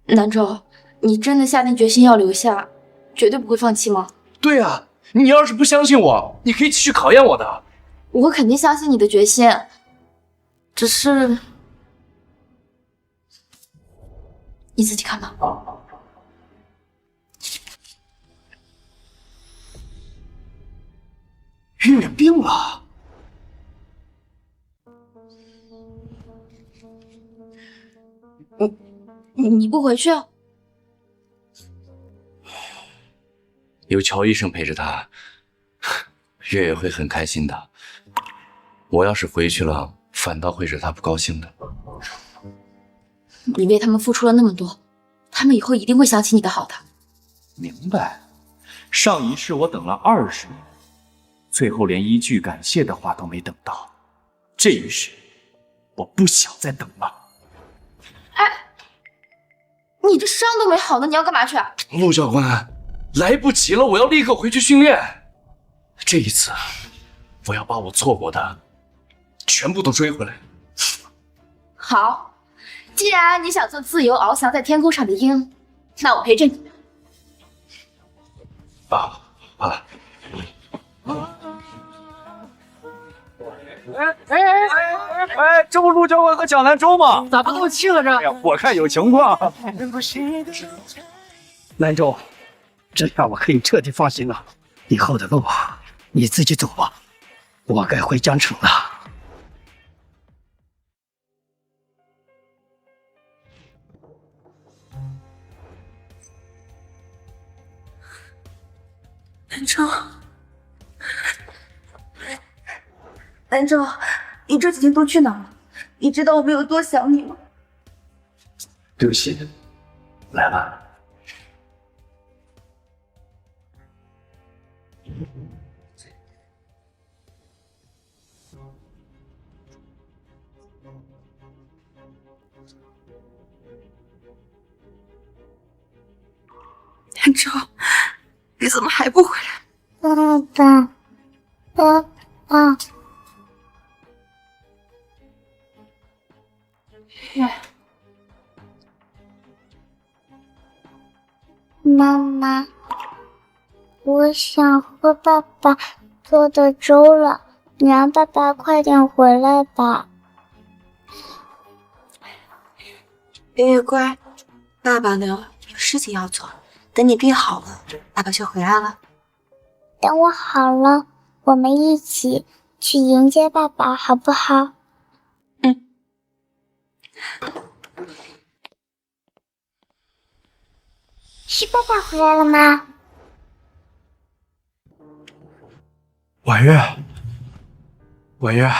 南州，你真的下定决心要留下，绝对不会放弃吗？对啊，你要是不相信我，你可以继续考验我的。我肯定相信你的决心，只是你自己看吧。月病了。你不回去？有乔医生陪着他，月月会很开心的。我要是回去了，反倒会惹他不高兴的。你为他们付出了那么多，他们以后一定会想起你的好的。明白。上一世我等了20年，最后连一句感谢的话都没等到。这一世，我不想再等了。你这伤都没好呢，你要干嘛去？陆教官，来不及了，我要立刻回去训练。这一次，我要把我错过的全部都追回来。好，既然你想做自由翱翔在天空上的鹰，那我陪着你。爸。这不陆教官和蒋南州吗？咋不斗气了这？哎呀，我看有情况。南州，这下我可以彻底放心了。以后的路你自己走吧，我该回江城了。南州，南州，你这几天都去哪了？你知道我们有多想你吗？对不起，来吧。南州，你怎么还不回来？爸爸，爸爸，妈妈，我想喝爸爸做的粥了，你让爸爸快点回来吧。月月乖，爸爸呢有事情要做，等你病好了，爸爸就回来了。等我好了，我们一起去迎接爸爸，好不好？是爸爸回来了吗？婉月，婉月，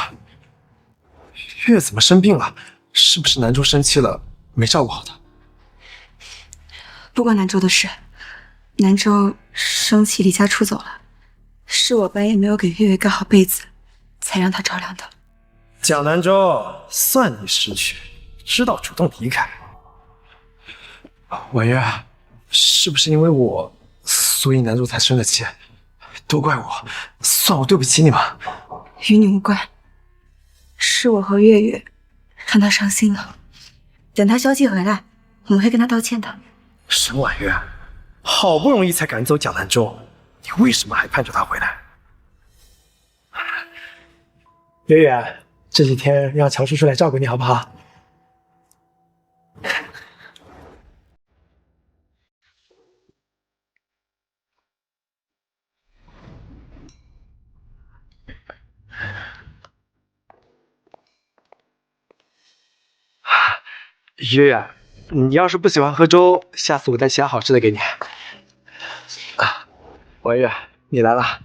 月怎么生病了？是不是南州生气了，没照顾好他？不关南州的事，南州生气离家出走了，是我半夜没有给月月盖好被子，才让他着凉的。蒋南州，算你识趣，知道主动离开。婉月，是不是因为我，所以南州才生的气？都怪我，算我对不起你们。与你无关，是我和月月让他伤心了。等他消息回来，我们会跟他道歉的。沈婉月，好不容易才赶走蒋南州，你为什么还盼着他回来？月月，这几天让乔叔叔来照顾你好不好？月月，你要是不喜欢喝粥，下次我带其他好吃的给你。婉月，你来了。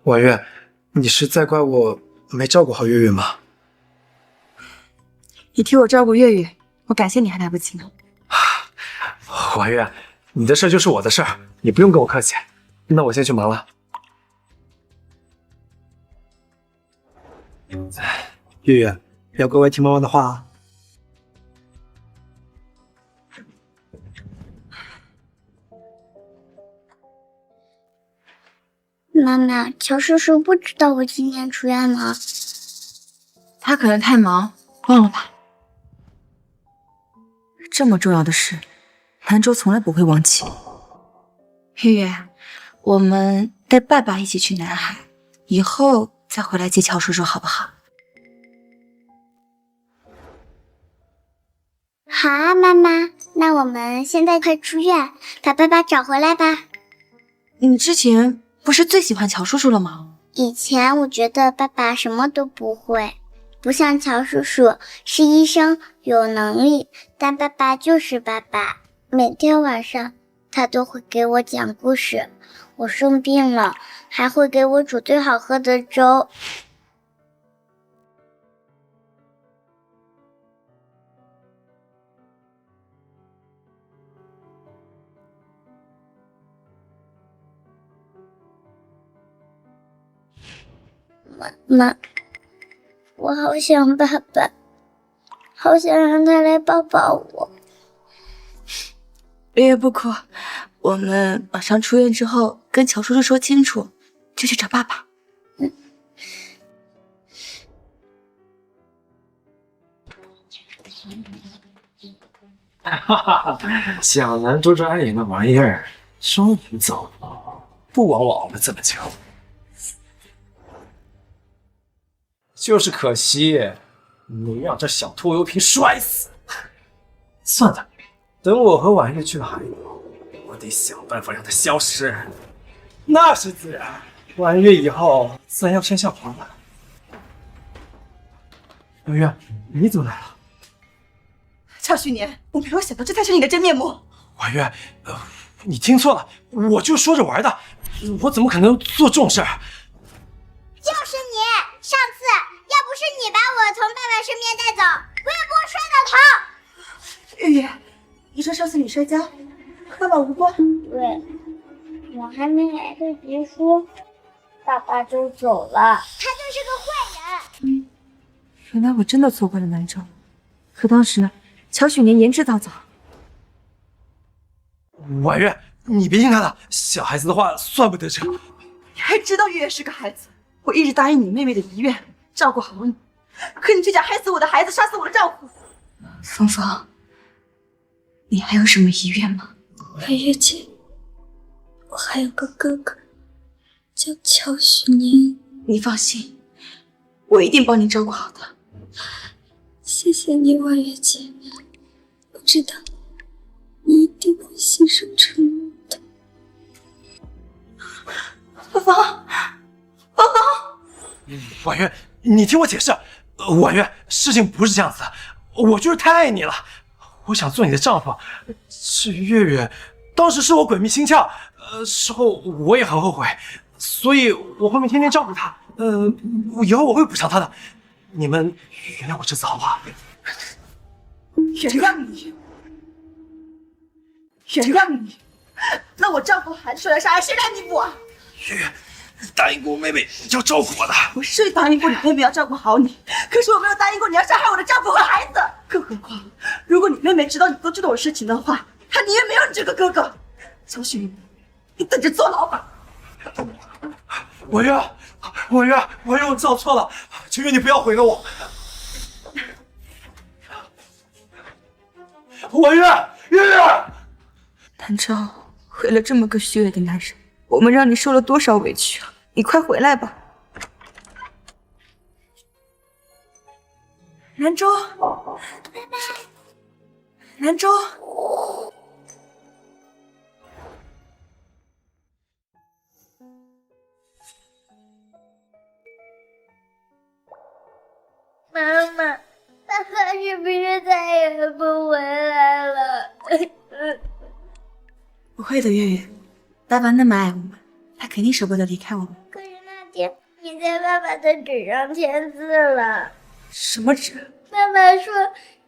婉月，你是在怪我没照顾好月月吗？你替我照顾月月，我感谢你还来不及呢。婉月，你的事就是我的事儿，你不用跟我客气。那我先去忙了。月月，要乖乖听妈妈的话啊。妈妈，乔叔叔不知道我今天出院吗？他可能太忙，忘了吧。这么重要的事，南州从来不会忘记。月月，我们带爸爸一起去南海，以后再回来接乔叔叔，好不好？好啊，妈妈，那我们现在快出院，把爸爸找回来吧。你之前不是最喜欢乔叔叔了吗？以前我觉得爸爸什么都不会，不像乔叔叔是医生，有能力，但爸爸就是爸爸。每天晚上他都会给我讲故事，我生病了还会给我煮最好喝的粥。妈妈，我好想爸爸，好想让他来抱抱我。月月不哭，我们马上出院之后跟乔叔叔说清楚，就去找爸爸。哈哈，江南周转里那玩意儿终于走了，不枉我熬了这么久。就是可惜，没让这小拖油瓶摔死。算了，等我和婉月去了海岛，我得想办法让他消失。那是自然，婉月以后自然要生小孩了。婉月，你怎么来了？乔旭年，我没有想到这才是你的真面目。婉月，你听错了，我就说着玩的，我怎么可能做这种事儿？就是你，上次要不是你把我从爸爸身边带走，我也不会摔倒头。月月，你说上次你摔跤和爸爸无关？对，我还没来得及说，爸爸就走了。他就是个坏人。原来我真的错怪了南州，可当时乔许年言之凿凿。婉月，你别听他的，小孩子的话算不得这。你还知道月月是个孩子，我一直答应你妹妹的遗愿，照顾好你，可你却想害死我的孩子，杀死我的丈夫。芳芳，你还有什么遗愿吗？婉月姐，我还有个哥哥，叫乔许年。你放心，我一定帮你照顾好他。谢谢你，婉月姐，我知道你一定会信守承诺的。芳芳，芳芳，婉月，你听我解释。婉月，事情不是这样子的，我就是太爱你了，我想做你的丈夫。至于月月，当时是我鬼迷心窍，事后我也很后悔，所以我后面天天照顾她。以后我会补偿她的。你们原谅我这次好不好？原谅你，原谅你？那我丈夫还受了伤害，谁来弥补啊？月月，你答应过我妹妹要照顾我的。我是答应过你妹妹要照顾好你，可是我没有答应过你要伤害我的丈夫和孩子。更何况，如果你妹妹知道你做这种事情的话，她宁愿没有你这个哥哥。乔许，你等着坐牢吧。婉月，婉月，我知道错了，求求你不要毁了我。婉月，月月，南州毁了这么个虚伪的男人，我们让你受了多少委屈啊！你快回来吧，南州，拜拜，南州。妈妈，爸爸是不是再也不回来了？不会的，月月，爸爸那么爱我们，他肯定舍不得离开我们。可是那天你在爸爸的纸上签字了。什么纸？爸爸说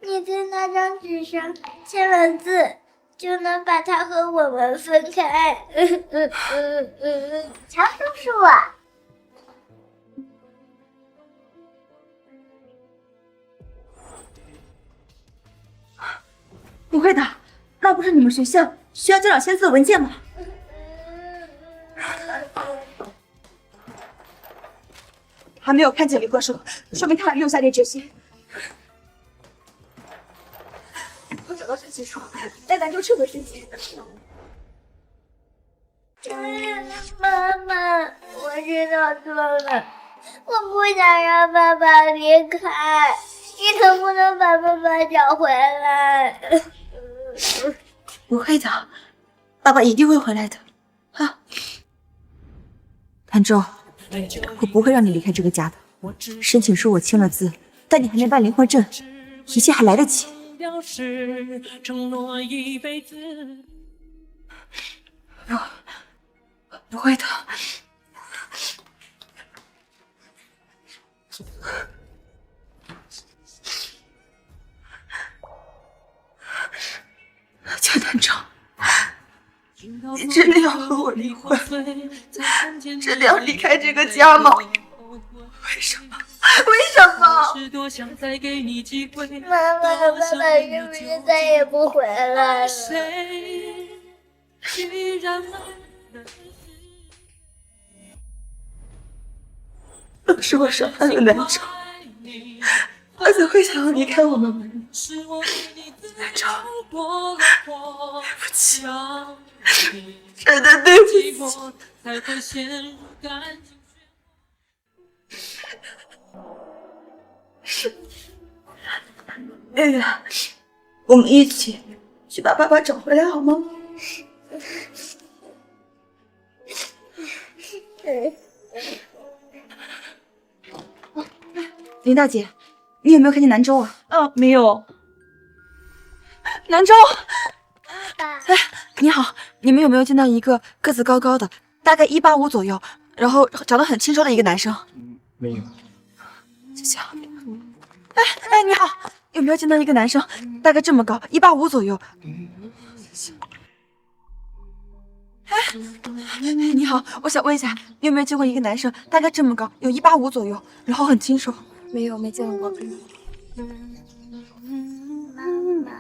你在那张纸上签了字，就能把他和我们分开。乔叔叔。不会的，那不是你们学校需要家长签字的文件吗？还没有看见离婚书，说明他还没有下定决心。我找到申请书，带南州撤回申请。妈妈，我知道错了，我不想让爸爸离开，你能不能把爸爸找回来？不会的，爸爸一定会回来的。啊，南州，我不会让你离开这个家的。申请书我签了字，但你还没办离婚证，一切还来得及。不会的。江南州，你真的要和我离婚？真的要离开这个家吗？妈妈，爸爸是不是再也不回来了？都是我伤害了南州，他怎会想要离开我们吗？南州，对不起，真的对不起。月月，我们一起去把爸爸找回来好吗？林大姐，你有没有看见南州啊？没有。南州，爸，你好，你们有没有见到一个个子高高的，大概185左右，然后长得很清瘦的一个男生？没有。谢谢。哎，你好，有没有见到一个男生，大概这么高，185左右？谢谢。你好，我想问一下，你有没有见过一个男生，大概这么高，有185左右，然后很清瘦？没有，没见过。妈妈。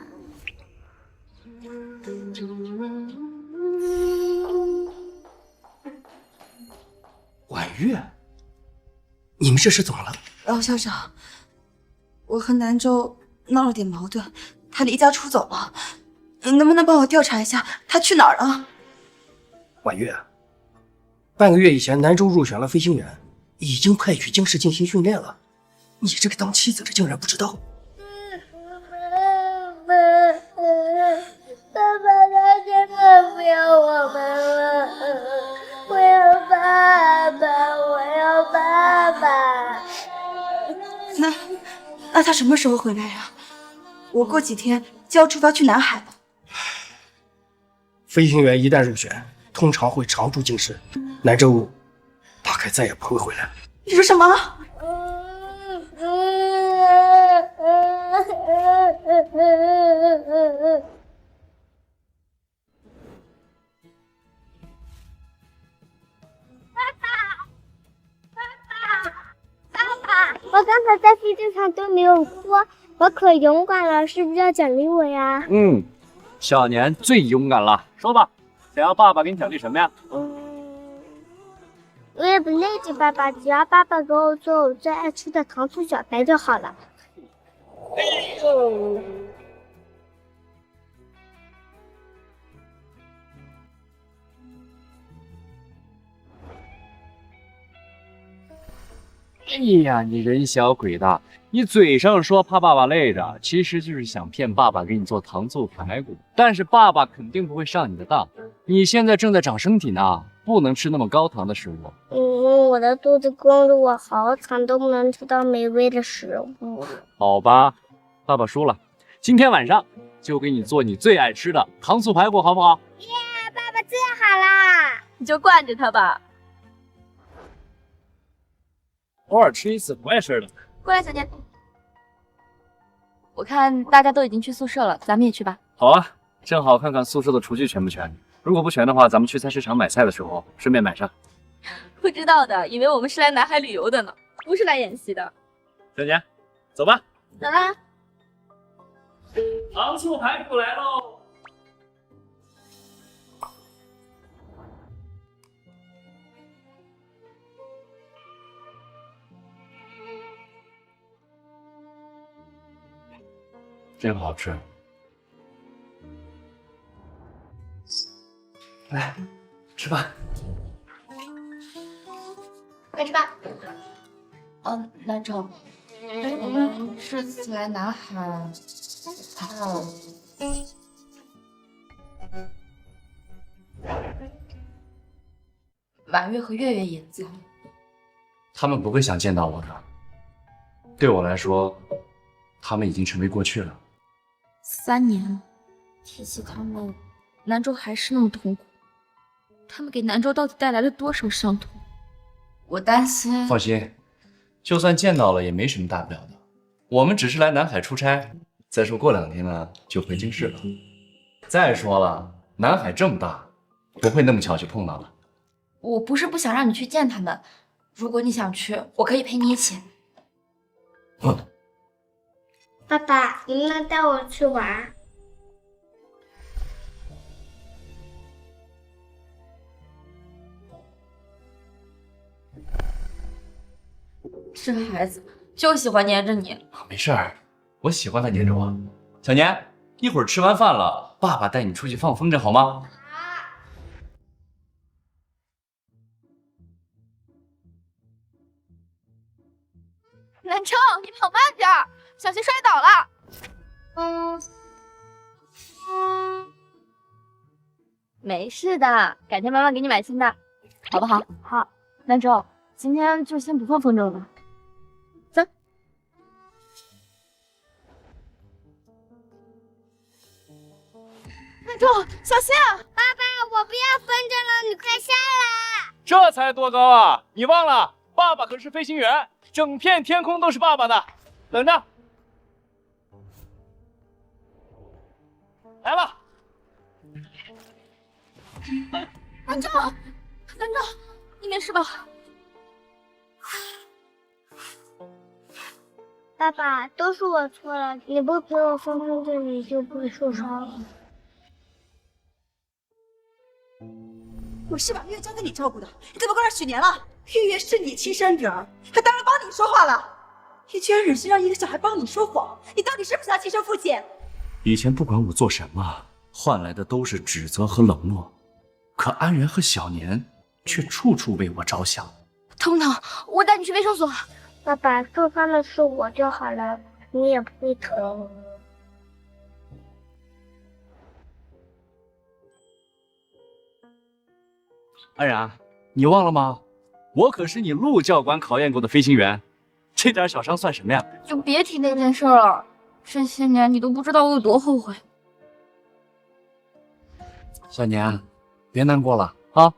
婉月，你们这是怎么了？老校长，我和南州闹了点矛盾，他离家出走了，你能不能帮我调查一下他去哪儿了？婉月，半个月以前，南州入选了飞行员，已经派去京师进行训练了。你这个当妻子的竟然不知道？爸爸他真的不要我们了，我要爸爸，我要爸爸。那他什么时候回来呀？我过几天就要出发去南海了。飞行员一旦入选，通常会常驻京师，南州大概再也不会回来了。你说什么？我刚才在飞机上都没有哭，我可勇敢了，是不是要奖励我呀？小年最勇敢了，说吧，想要爸爸给你奖励什么呀？我也不累着爸爸，只要爸爸给我做我最爱吃的糖醋小排就好了。哎呀，你人小鬼大，你嘴上说怕爸爸累着，其实就是想骗爸爸给你做糖醋排骨。但是爸爸肯定不会上你的当，你现在正在长身体呢，不能吃那么高糖的食物。我的肚子供着我好惨，都不能吃到美味的食物。好吧，爸爸输了，今天晚上就给你做你最爱吃的糖醋排骨，好不好？耶，爸爸最好啦！你就惯着他吧。偶尔吃一次不碍事的。过来，小年。我看大家都已经去宿舍了，咱们也去吧。好啊，正好看看宿舍的厨具全不全。如果不全的话，咱们去菜市场买菜的时候顺便买上。不知道的以为我们是来南海旅游的呢，不是来演戏的。小年，走吧。走啦。糖醋排骨来喽！真好吃。来，吃吧。快吃吧。南州，我们这次来南海，婉月和月月也在。他们不会想见到我的。对我来说，他们已经成为过去了。3年了，提起他们，南州还是那么痛苦。他们给南州到底带来了多少伤痛？我担心。放心，就算见到了也没什么大不了的。我们只是来南海出差，再说过2天呢就回京市了。再说了，南海这么大，不会那么巧就碰到了。我不是不想让你去见他们，如果你想去，我可以陪你一起。爸爸，能不能带我去玩？这孩子就喜欢黏着你。没事儿，我喜欢他黏着我。小年，一会儿吃完饭了，爸爸带你出去放风筝好吗？南城，你跑慢点儿，小心摔倒了。没事的，改天妈妈给你买新的，好不好？好。南城，今天就先不放风筝了。走。南城，小心啊！爸爸，我不要风筝了，你快下来！这才多高啊！你忘了，爸爸可是飞行员，整片天空都是爸爸的。等着，来吧。南城，南城，你没事吧？爸爸，都是我错了，你不陪我放风筝，你就不会受伤了。我是把月月交给你照顾的，你怎么过来许年了？月月是你亲生女儿，她当然帮你说话了。你居然忍心让一个小孩帮你说谎，你到底是不是他亲生父亲？以前不管我做什么，换来的都是指责和冷落，可安然和小年却处处为我着想。疼不疼？我带你去卫生所。爸爸，受伤的是我就好了，你也不会疼。安然，你忘了吗？我可是你陆教官考验过的飞行员，这点小伤算什么呀？就别提那件事了，这些年你都不知道我有多后悔。小年，别难过了啊！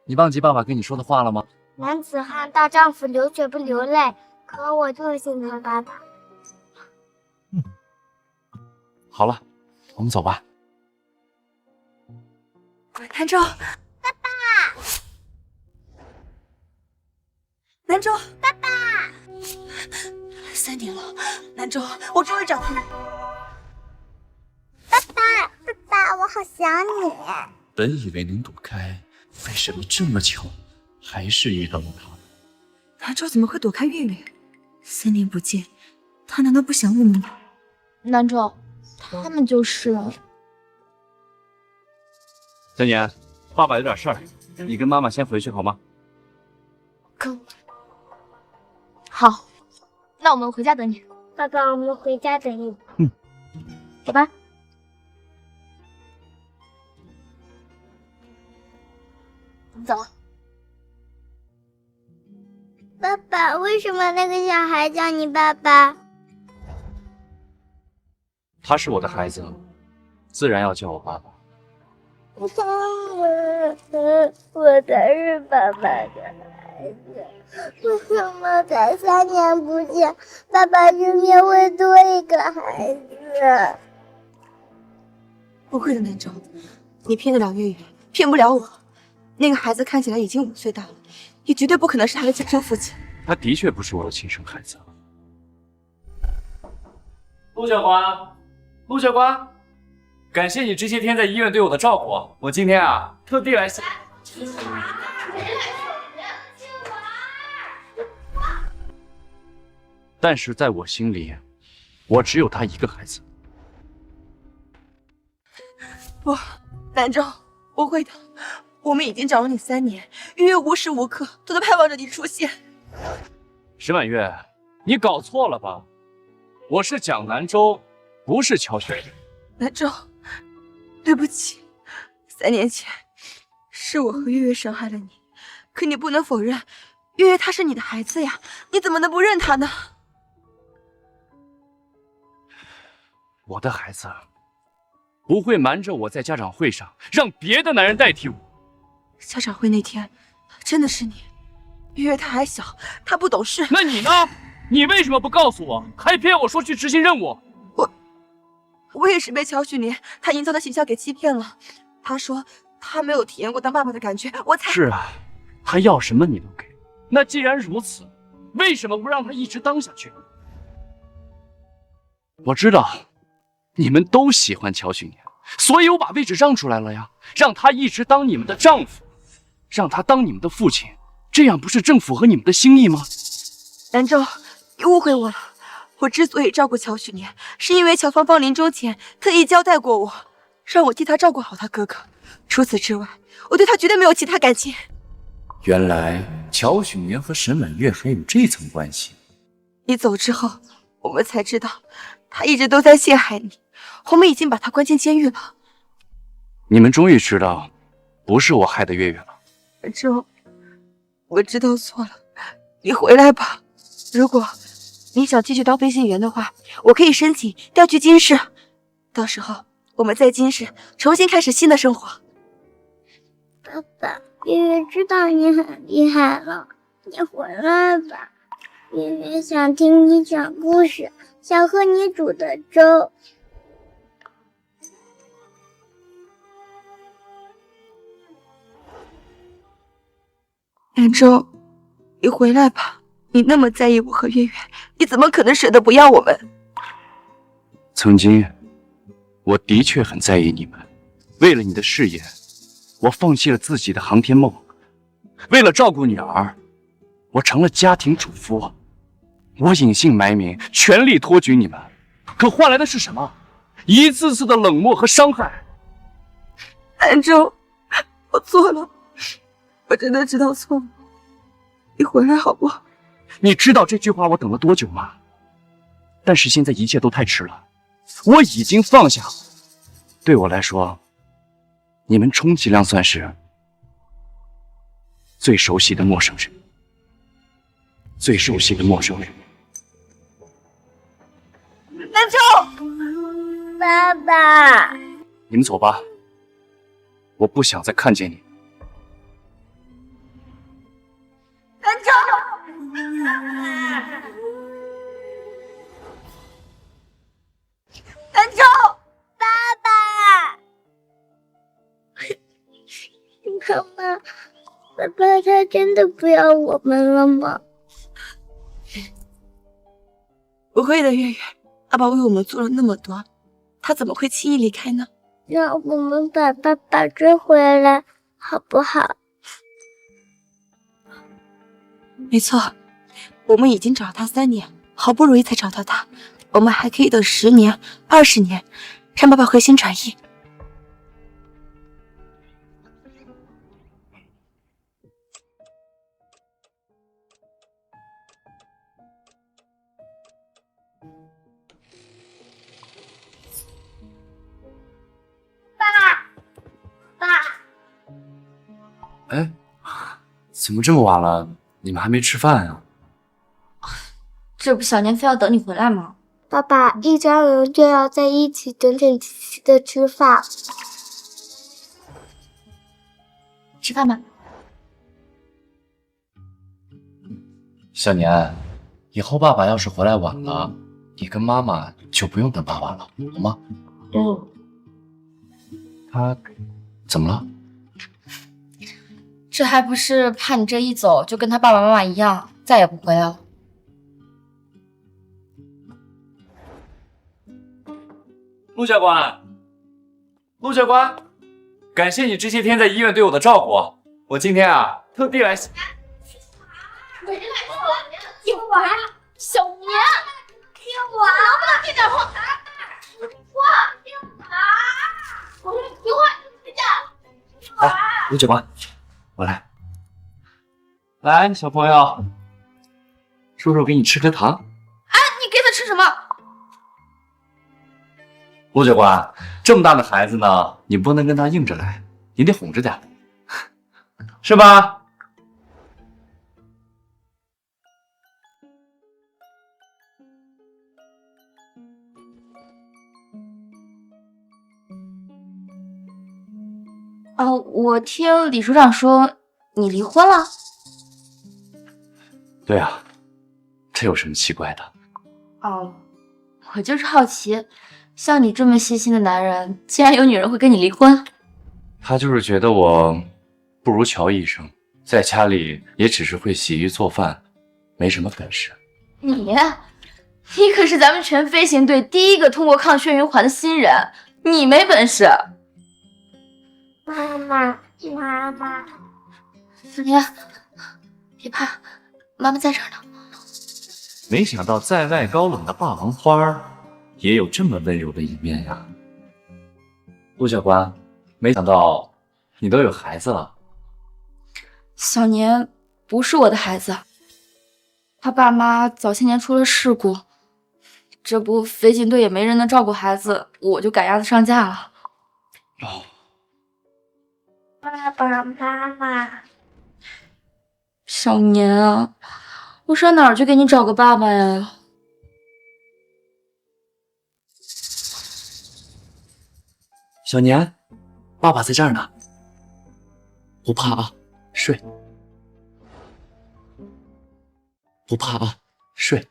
你忘记爸爸跟你说的话了吗？男子汉大丈夫，流血不流泪。可我就是心疼爸爸。好了，我们走吧。南州，爸爸，南州，爸爸，3年了，南州，我终于找到你。爸爸，爸爸，我好想你。本以为能躲开，为什么这么巧，还是遇到了他？南州怎么会躲开月月？3年不见，他难道不想我们吗？南州，他们就是。小年，爸爸有点事儿，你跟妈妈先回去好吗？好，那我们回家等你。爸爸，我们回家等你。走吧。走。爸爸，为什么那个小孩叫你爸爸？他是我的孩子，自然要叫我爸爸。我才是爸爸的孩子，为什么才3年不见，爸爸身边会多一个孩子？不会的，南州，你骗得了月月，骗不了我。那个孩子看起来已经5岁大了，也绝对不可能是他的亲生父亲。他的确不是我的亲生孩子。陆教官，陆教官，感谢你这些天在医院对我的照顾，我今天啊特地来。但是在我心里，我只有他一个孩子。不，南州，不会的，我们已经找了你3年，月月无时无刻都在盼望着你出现。石满月，你搞错了吧？我是蒋南州，不是乔雪。南州，对不起，3年前是我和月月伤害了你，可你不能否认，月月她是你的孩子呀，你怎么能不认她呢？我的孩子不会瞒着我在家长会上让别的男人代替我。家长会那天，真的是你。月月她还小，她不懂事。那你呢？你为什么不告诉我，还骗我说去执行任务？我也是被乔许年他营造的形象给欺骗了。他说他没有体验过当爸爸的感觉，我才……是啊，他要什么你都给。那既然如此，为什么不让他一直当下去？我知道你们都喜欢乔许年，所以我把位置让出来了呀，让他一直当你们的丈夫，让他当你们的父亲，这样不是正符合你们的心意吗？兰州，你误会我了。我之所以照顾乔许年，是因为乔芳芳临终前特意交代过我，让我替他照顾好他哥哥。除此之外，我对他绝对没有其他感情。原来乔许年和沈婉月还有这层关系。你走之后，我们才知道他一直都在陷害你，我们已经把他关进监狱了。你们终于知道，不是我害的月月了。兰州，我知道错了，你回来吧。如果你想继续当飞行员的话，我可以申请调去金市，到时候我们在金市重新开始新的生活。爸爸，月月知道你很厉害了，你回来吧。月月想听你讲故事，想喝你煮的粥。兰州，你回来吧。你那么在意我和月月，你怎么可能舍得不要我们？曾经，我的确很在意你们。为了你的事业，我放弃了自己的航天梦；为了照顾女儿，我成了家庭主妇。我隐姓埋名，全力托举你们，可换来的是什么？一次次的冷漠和伤害。兰州，我错了，我真的知道错了。你回来好不好？你知道这句话我等了多久吗？但是现在一切都太迟了，我已经放下。对我来说，你们充其量算是最熟悉的陌生人，最熟悉的陌生人。兰州，爸爸，你们走吧，我不想再看见你。兰州。兰州，爸爸，你看嘛，爸爸他真的不要我们了吗？不会的，月月，爸爸为我们做了那么多，他怎么会轻易离开呢？让我们把爸爸追回来，好不好？没错，我们已经找了他3年，好不容易才找到他，我们还可以等10年、20年，让爸爸回心转意。哎，怎么这么晚了？你们还没吃饭啊？这不小年非要等你回来吗？爸爸，一家人就要在一起整整齐齐的吃饭。吃饭吧。小年，以后爸爸要是回来晚了，你跟妈妈就不用等爸爸了，好吗？他怎么了？这还不是怕你这一走就跟他爸爸妈妈一样，再也不回来了。陆教官，陆教官，感谢你这些天在医院对我的照顾，我今天啊特地来。听我，小年，听我，能不能听点话？我说听话，听讲。来，陆教官，我来。来，小朋友，叔叔给你吃颗糖。哎，你给他吃什么？陆教官，这么大的孩子呢，你不能跟他硬着来，你得哄着点，是吧？我听李署长说你离婚了。对啊，这有什么奇怪的？我就是好奇，像你这么细心的男人，竟然有女人会跟你离婚？他就是觉得我不如乔医生，在家里也只是会洗衣做饭，没什么本事。你你可是咱们全飞行队第一个通过抗眩晕环的新人，你没本事。妈妈，妈妈，小年，别怕，妈妈在这儿呢。没想到在外高冷的霸王花也有这么温柔的一面呀。陆教官，没想到你都有孩子了。小年不是我的孩子，他爸妈早些年出了事故，这不飞行队也没人能照顾孩子，我就赶鸭子上架了。爸爸妈妈，小年啊，我上哪儿去给你找个爸爸呀？小年，爸爸在这儿呢，不怕啊，睡。不怕啊，睡。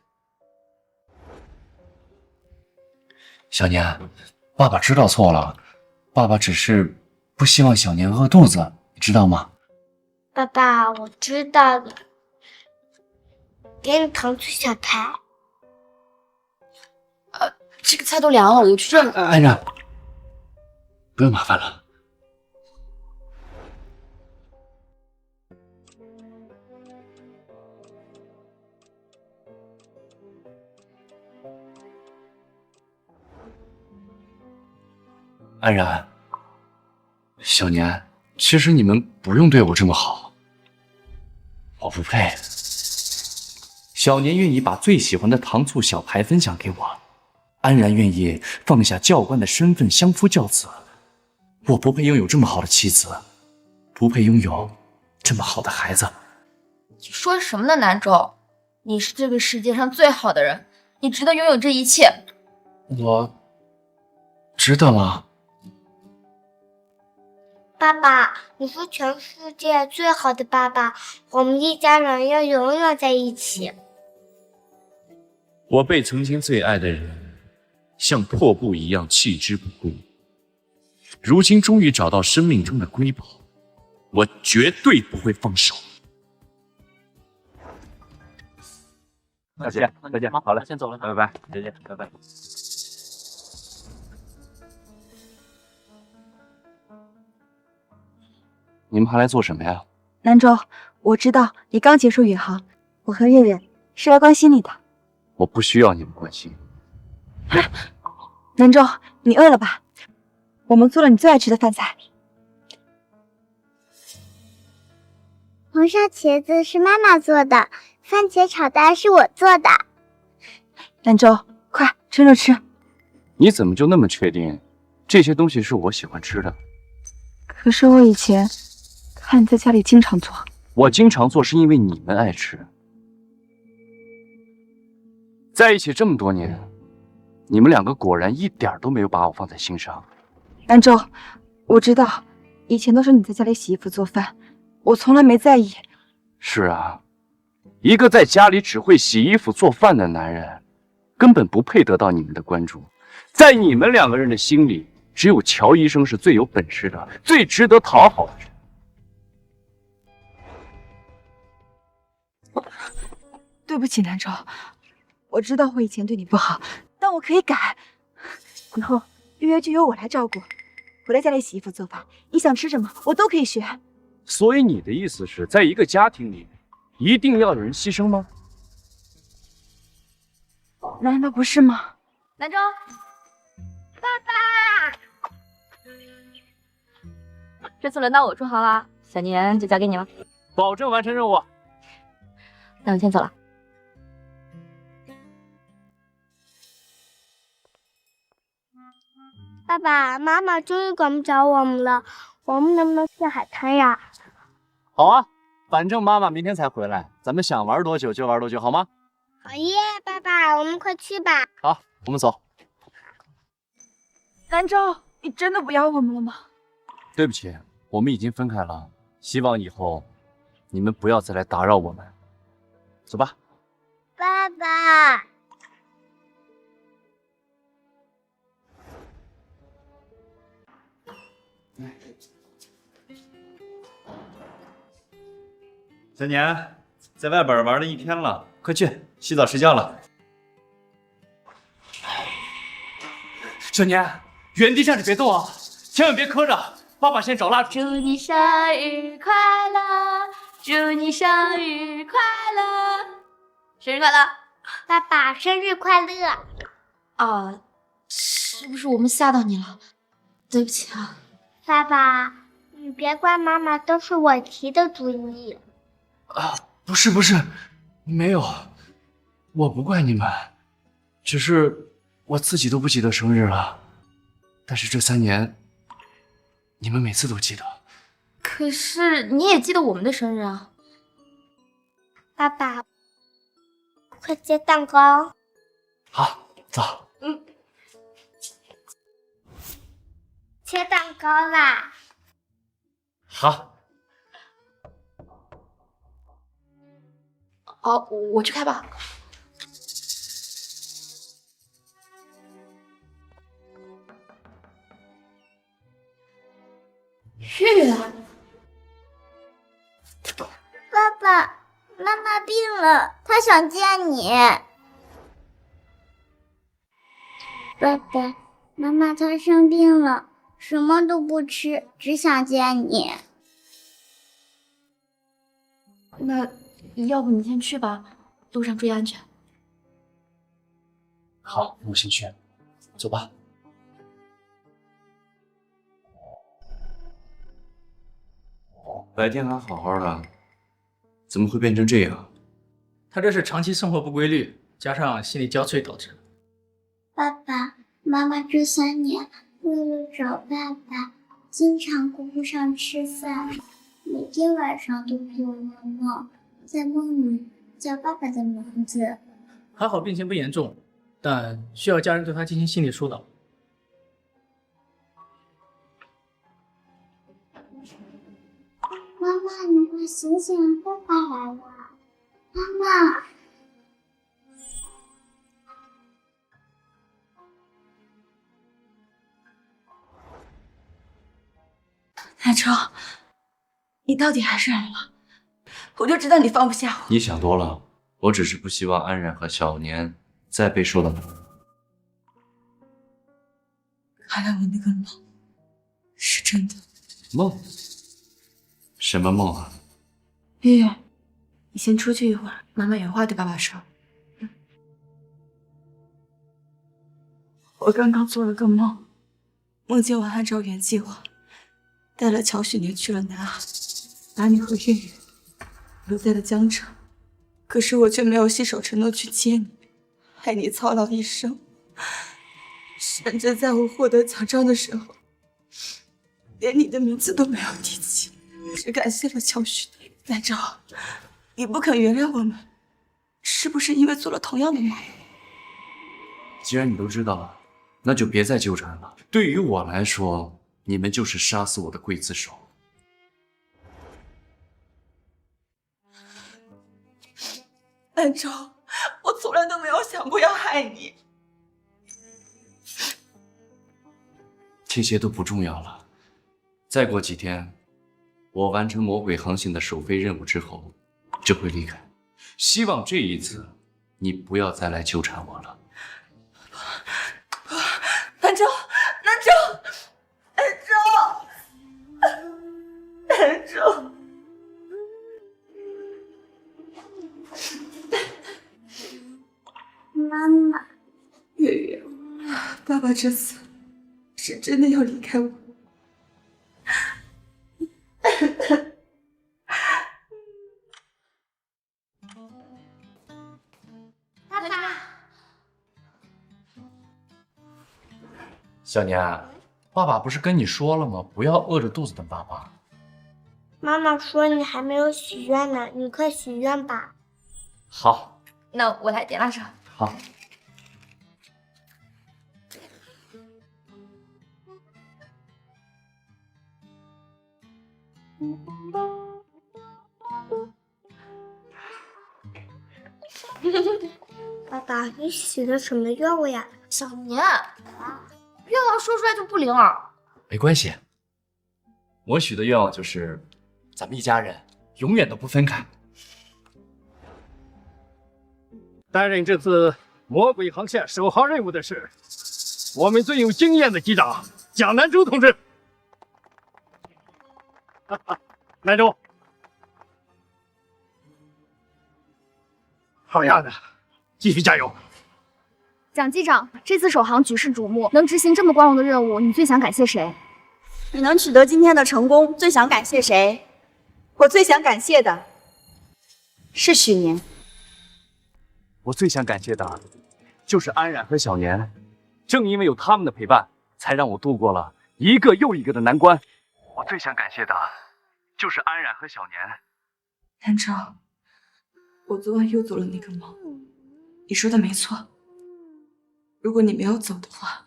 小年，爸爸知道错了，爸爸只是不希望小年饿肚子，你知道吗？爸爸，我知道了。给你糖醋小排。这个菜都凉了，我去热。安然，不用麻烦了。安然，小年，其实你们不用对我这么好，我不配。小年愿意把最喜欢的糖醋小排分享给我，安然愿意放下教官的身份相夫教子。我不配拥有这么好的妻子，不配拥有这么好的孩子。你说什么呢，南州？你是这个世界上最好的人，你值得拥有这一切。我值得吗？爸爸，你是全世界最好的爸爸，我们一家人要永远在一起。我被曾经最爱的人像破布一样弃之不顾，如今终于找到生命中的瑰宝，我绝对不会放手。再见，再见，好了，先走了，拜拜，再见，拜拜。你们还来做什么呀？南州，我知道你刚结束宇航，我和月月是来关心你的。我不需要你们关心。南州，你饿了吧？我们做了你最爱吃的饭菜。红烧茄子是妈妈做的，番茄炒蛋是我做的。南州，快趁热吃。你怎么就那么确定这些东西是我喜欢吃的？可是我以前看你在家里经常做。我经常做是因为你们爱吃。在一起这么多年，你们两个果然一点都没有把我放在心上。南州，我知道以前都是你在家里洗衣服做饭，我从来没在意。是啊，一个在家里只会洗衣服做饭的男人，根本不配得到你们的关注。在你们两个人的心里，只有乔医生是最有本事的，最值得讨好的人。对不起，南州，我知道我以前对你不好，但我可以改。以后月月就由我来照顾，我在家里洗衣服做饭，你想吃什么我都可以学。所以你的意思是在一个家庭里，一定要有人牺牲吗？难道不是吗？南州，爸爸，这次轮到我出航了，小年就交给你了，保证完成任务。那我先走了。爸爸妈妈终于管不着我们了，我们能不能去海滩呀？好啊，反正妈妈明天才回来，咱们想玩多久就玩多久，好吗？好耶，爸爸，我们快去吧。好，我们走。南州，你真的不要我们了吗？对不起，我们已经分开了，希望以后你们不要再来打扰我们。走吧。爸爸。小年，在外边玩了一天了，快去洗澡睡觉了。小年，原地站着别动啊，千万别磕着。爸爸先找蜡烛。祝你生日快乐，祝你生日快乐，生日快乐！爸爸，生日快乐！啊，是不是我们吓到你了？对不起啊。爸爸，你别怪妈妈，都是我提的主意。啊，不是，没有，我不怪你们，只是我自己都不记得生日了。但是这3年，你们每次都记得。可是你也记得我们的生日啊。爸爸，快切蛋糕。好，走。切蛋糕啦！好。哦，我去开吧。月月，爸爸，妈妈病了，她想见你。爸爸，妈妈她生病了，什么都不吃，只想见你。那要不你先去吧，路上注意安全。好，我先去，走吧。白天还好好的，怎么会变成这样？他这是长期生活不规律，加上心力交瘁导致的。爸爸妈妈这3年为了找爸爸，经常顾不上吃饭，每天晚上都做噩梦，在梦里叫爸爸的名字。还好病情不严重，但需要家人对他进行心理疏导。妈妈，你快醒醒，爸爸来了！妈妈，南州，你到底还是来了，我就知道你放不下我。你想多了，我只是不希望安然和小年再被受到。看来我那个梦是真的。梦？什么梦啊？月月，你先出去一会儿，妈妈有话对爸爸说。我刚刚做了个梦，梦见我按照原计划带了乔许年去了南海，把你和月月留在了江城，可是我却没有信守承诺去接你，害你操劳一生，甚至在我获得奖章的时候，连你的名字都没有提起，只感谢了乔许年。南州，你不肯原谅我们，是不是因为做了同样的梦？既然你都知道了，那就别再纠缠了。对于我来说，你们就是杀死我的刽子手。南州，我从来都没有想过要害你。这些都不重要了。再过几天，我完成魔鬼航行的首飞任务之后，就会离开。希望这一次，你不要再来纠缠我了。南州，南州，南州，南州。妈妈，月月，爸爸这次是真的要离开我。爸爸，小年，爸爸不是跟你说了吗？不要饿着肚子等爸爸。妈妈说你还没有许愿呢，你快许愿吧。好，那我来点蜡烛。好。爸爸，你许的什么愿望呀？小年，愿望说出来就不灵儿。没关系，我许的愿望就是咱们一家人永远都不分开。担任这次魔鬼航线首航任务的是我们最有经验的机长蒋南州同志。南州，好样的，继续加油！蒋机长，这次首航举世瞩目，能执行这么光荣的任务，你最想感谢谁？你能取得今天的成功，最想感谢谁？我最想感谢的是许年。我最想感谢的就是安然和小年，正因为有他们的陪伴，才让我度过了一个又一个的难关。我最想感谢的就是安然和小年。南昭，我昨晚又做了那个梦，你说的没错。如果你没有走的话，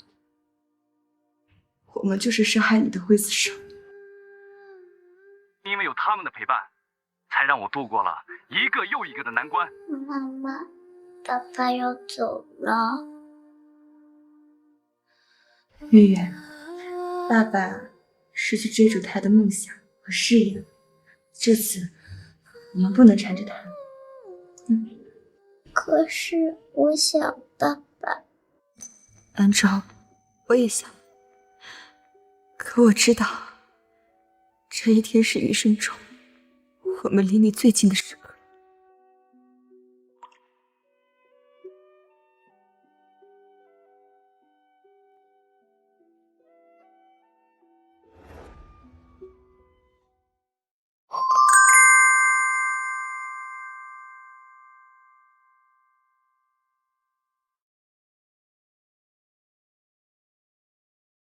我们就是伤害你的刽子手。因为有他们的陪伴，才让我度过了一个又一个的难关。妈妈，爸爸要走了。月月，爸爸是去追逐他的梦想和事业，这次我们不能缠着他。可是我想爸爸。安昭，我也想，可我知道，这一天是余生中我们离你最近的时刻。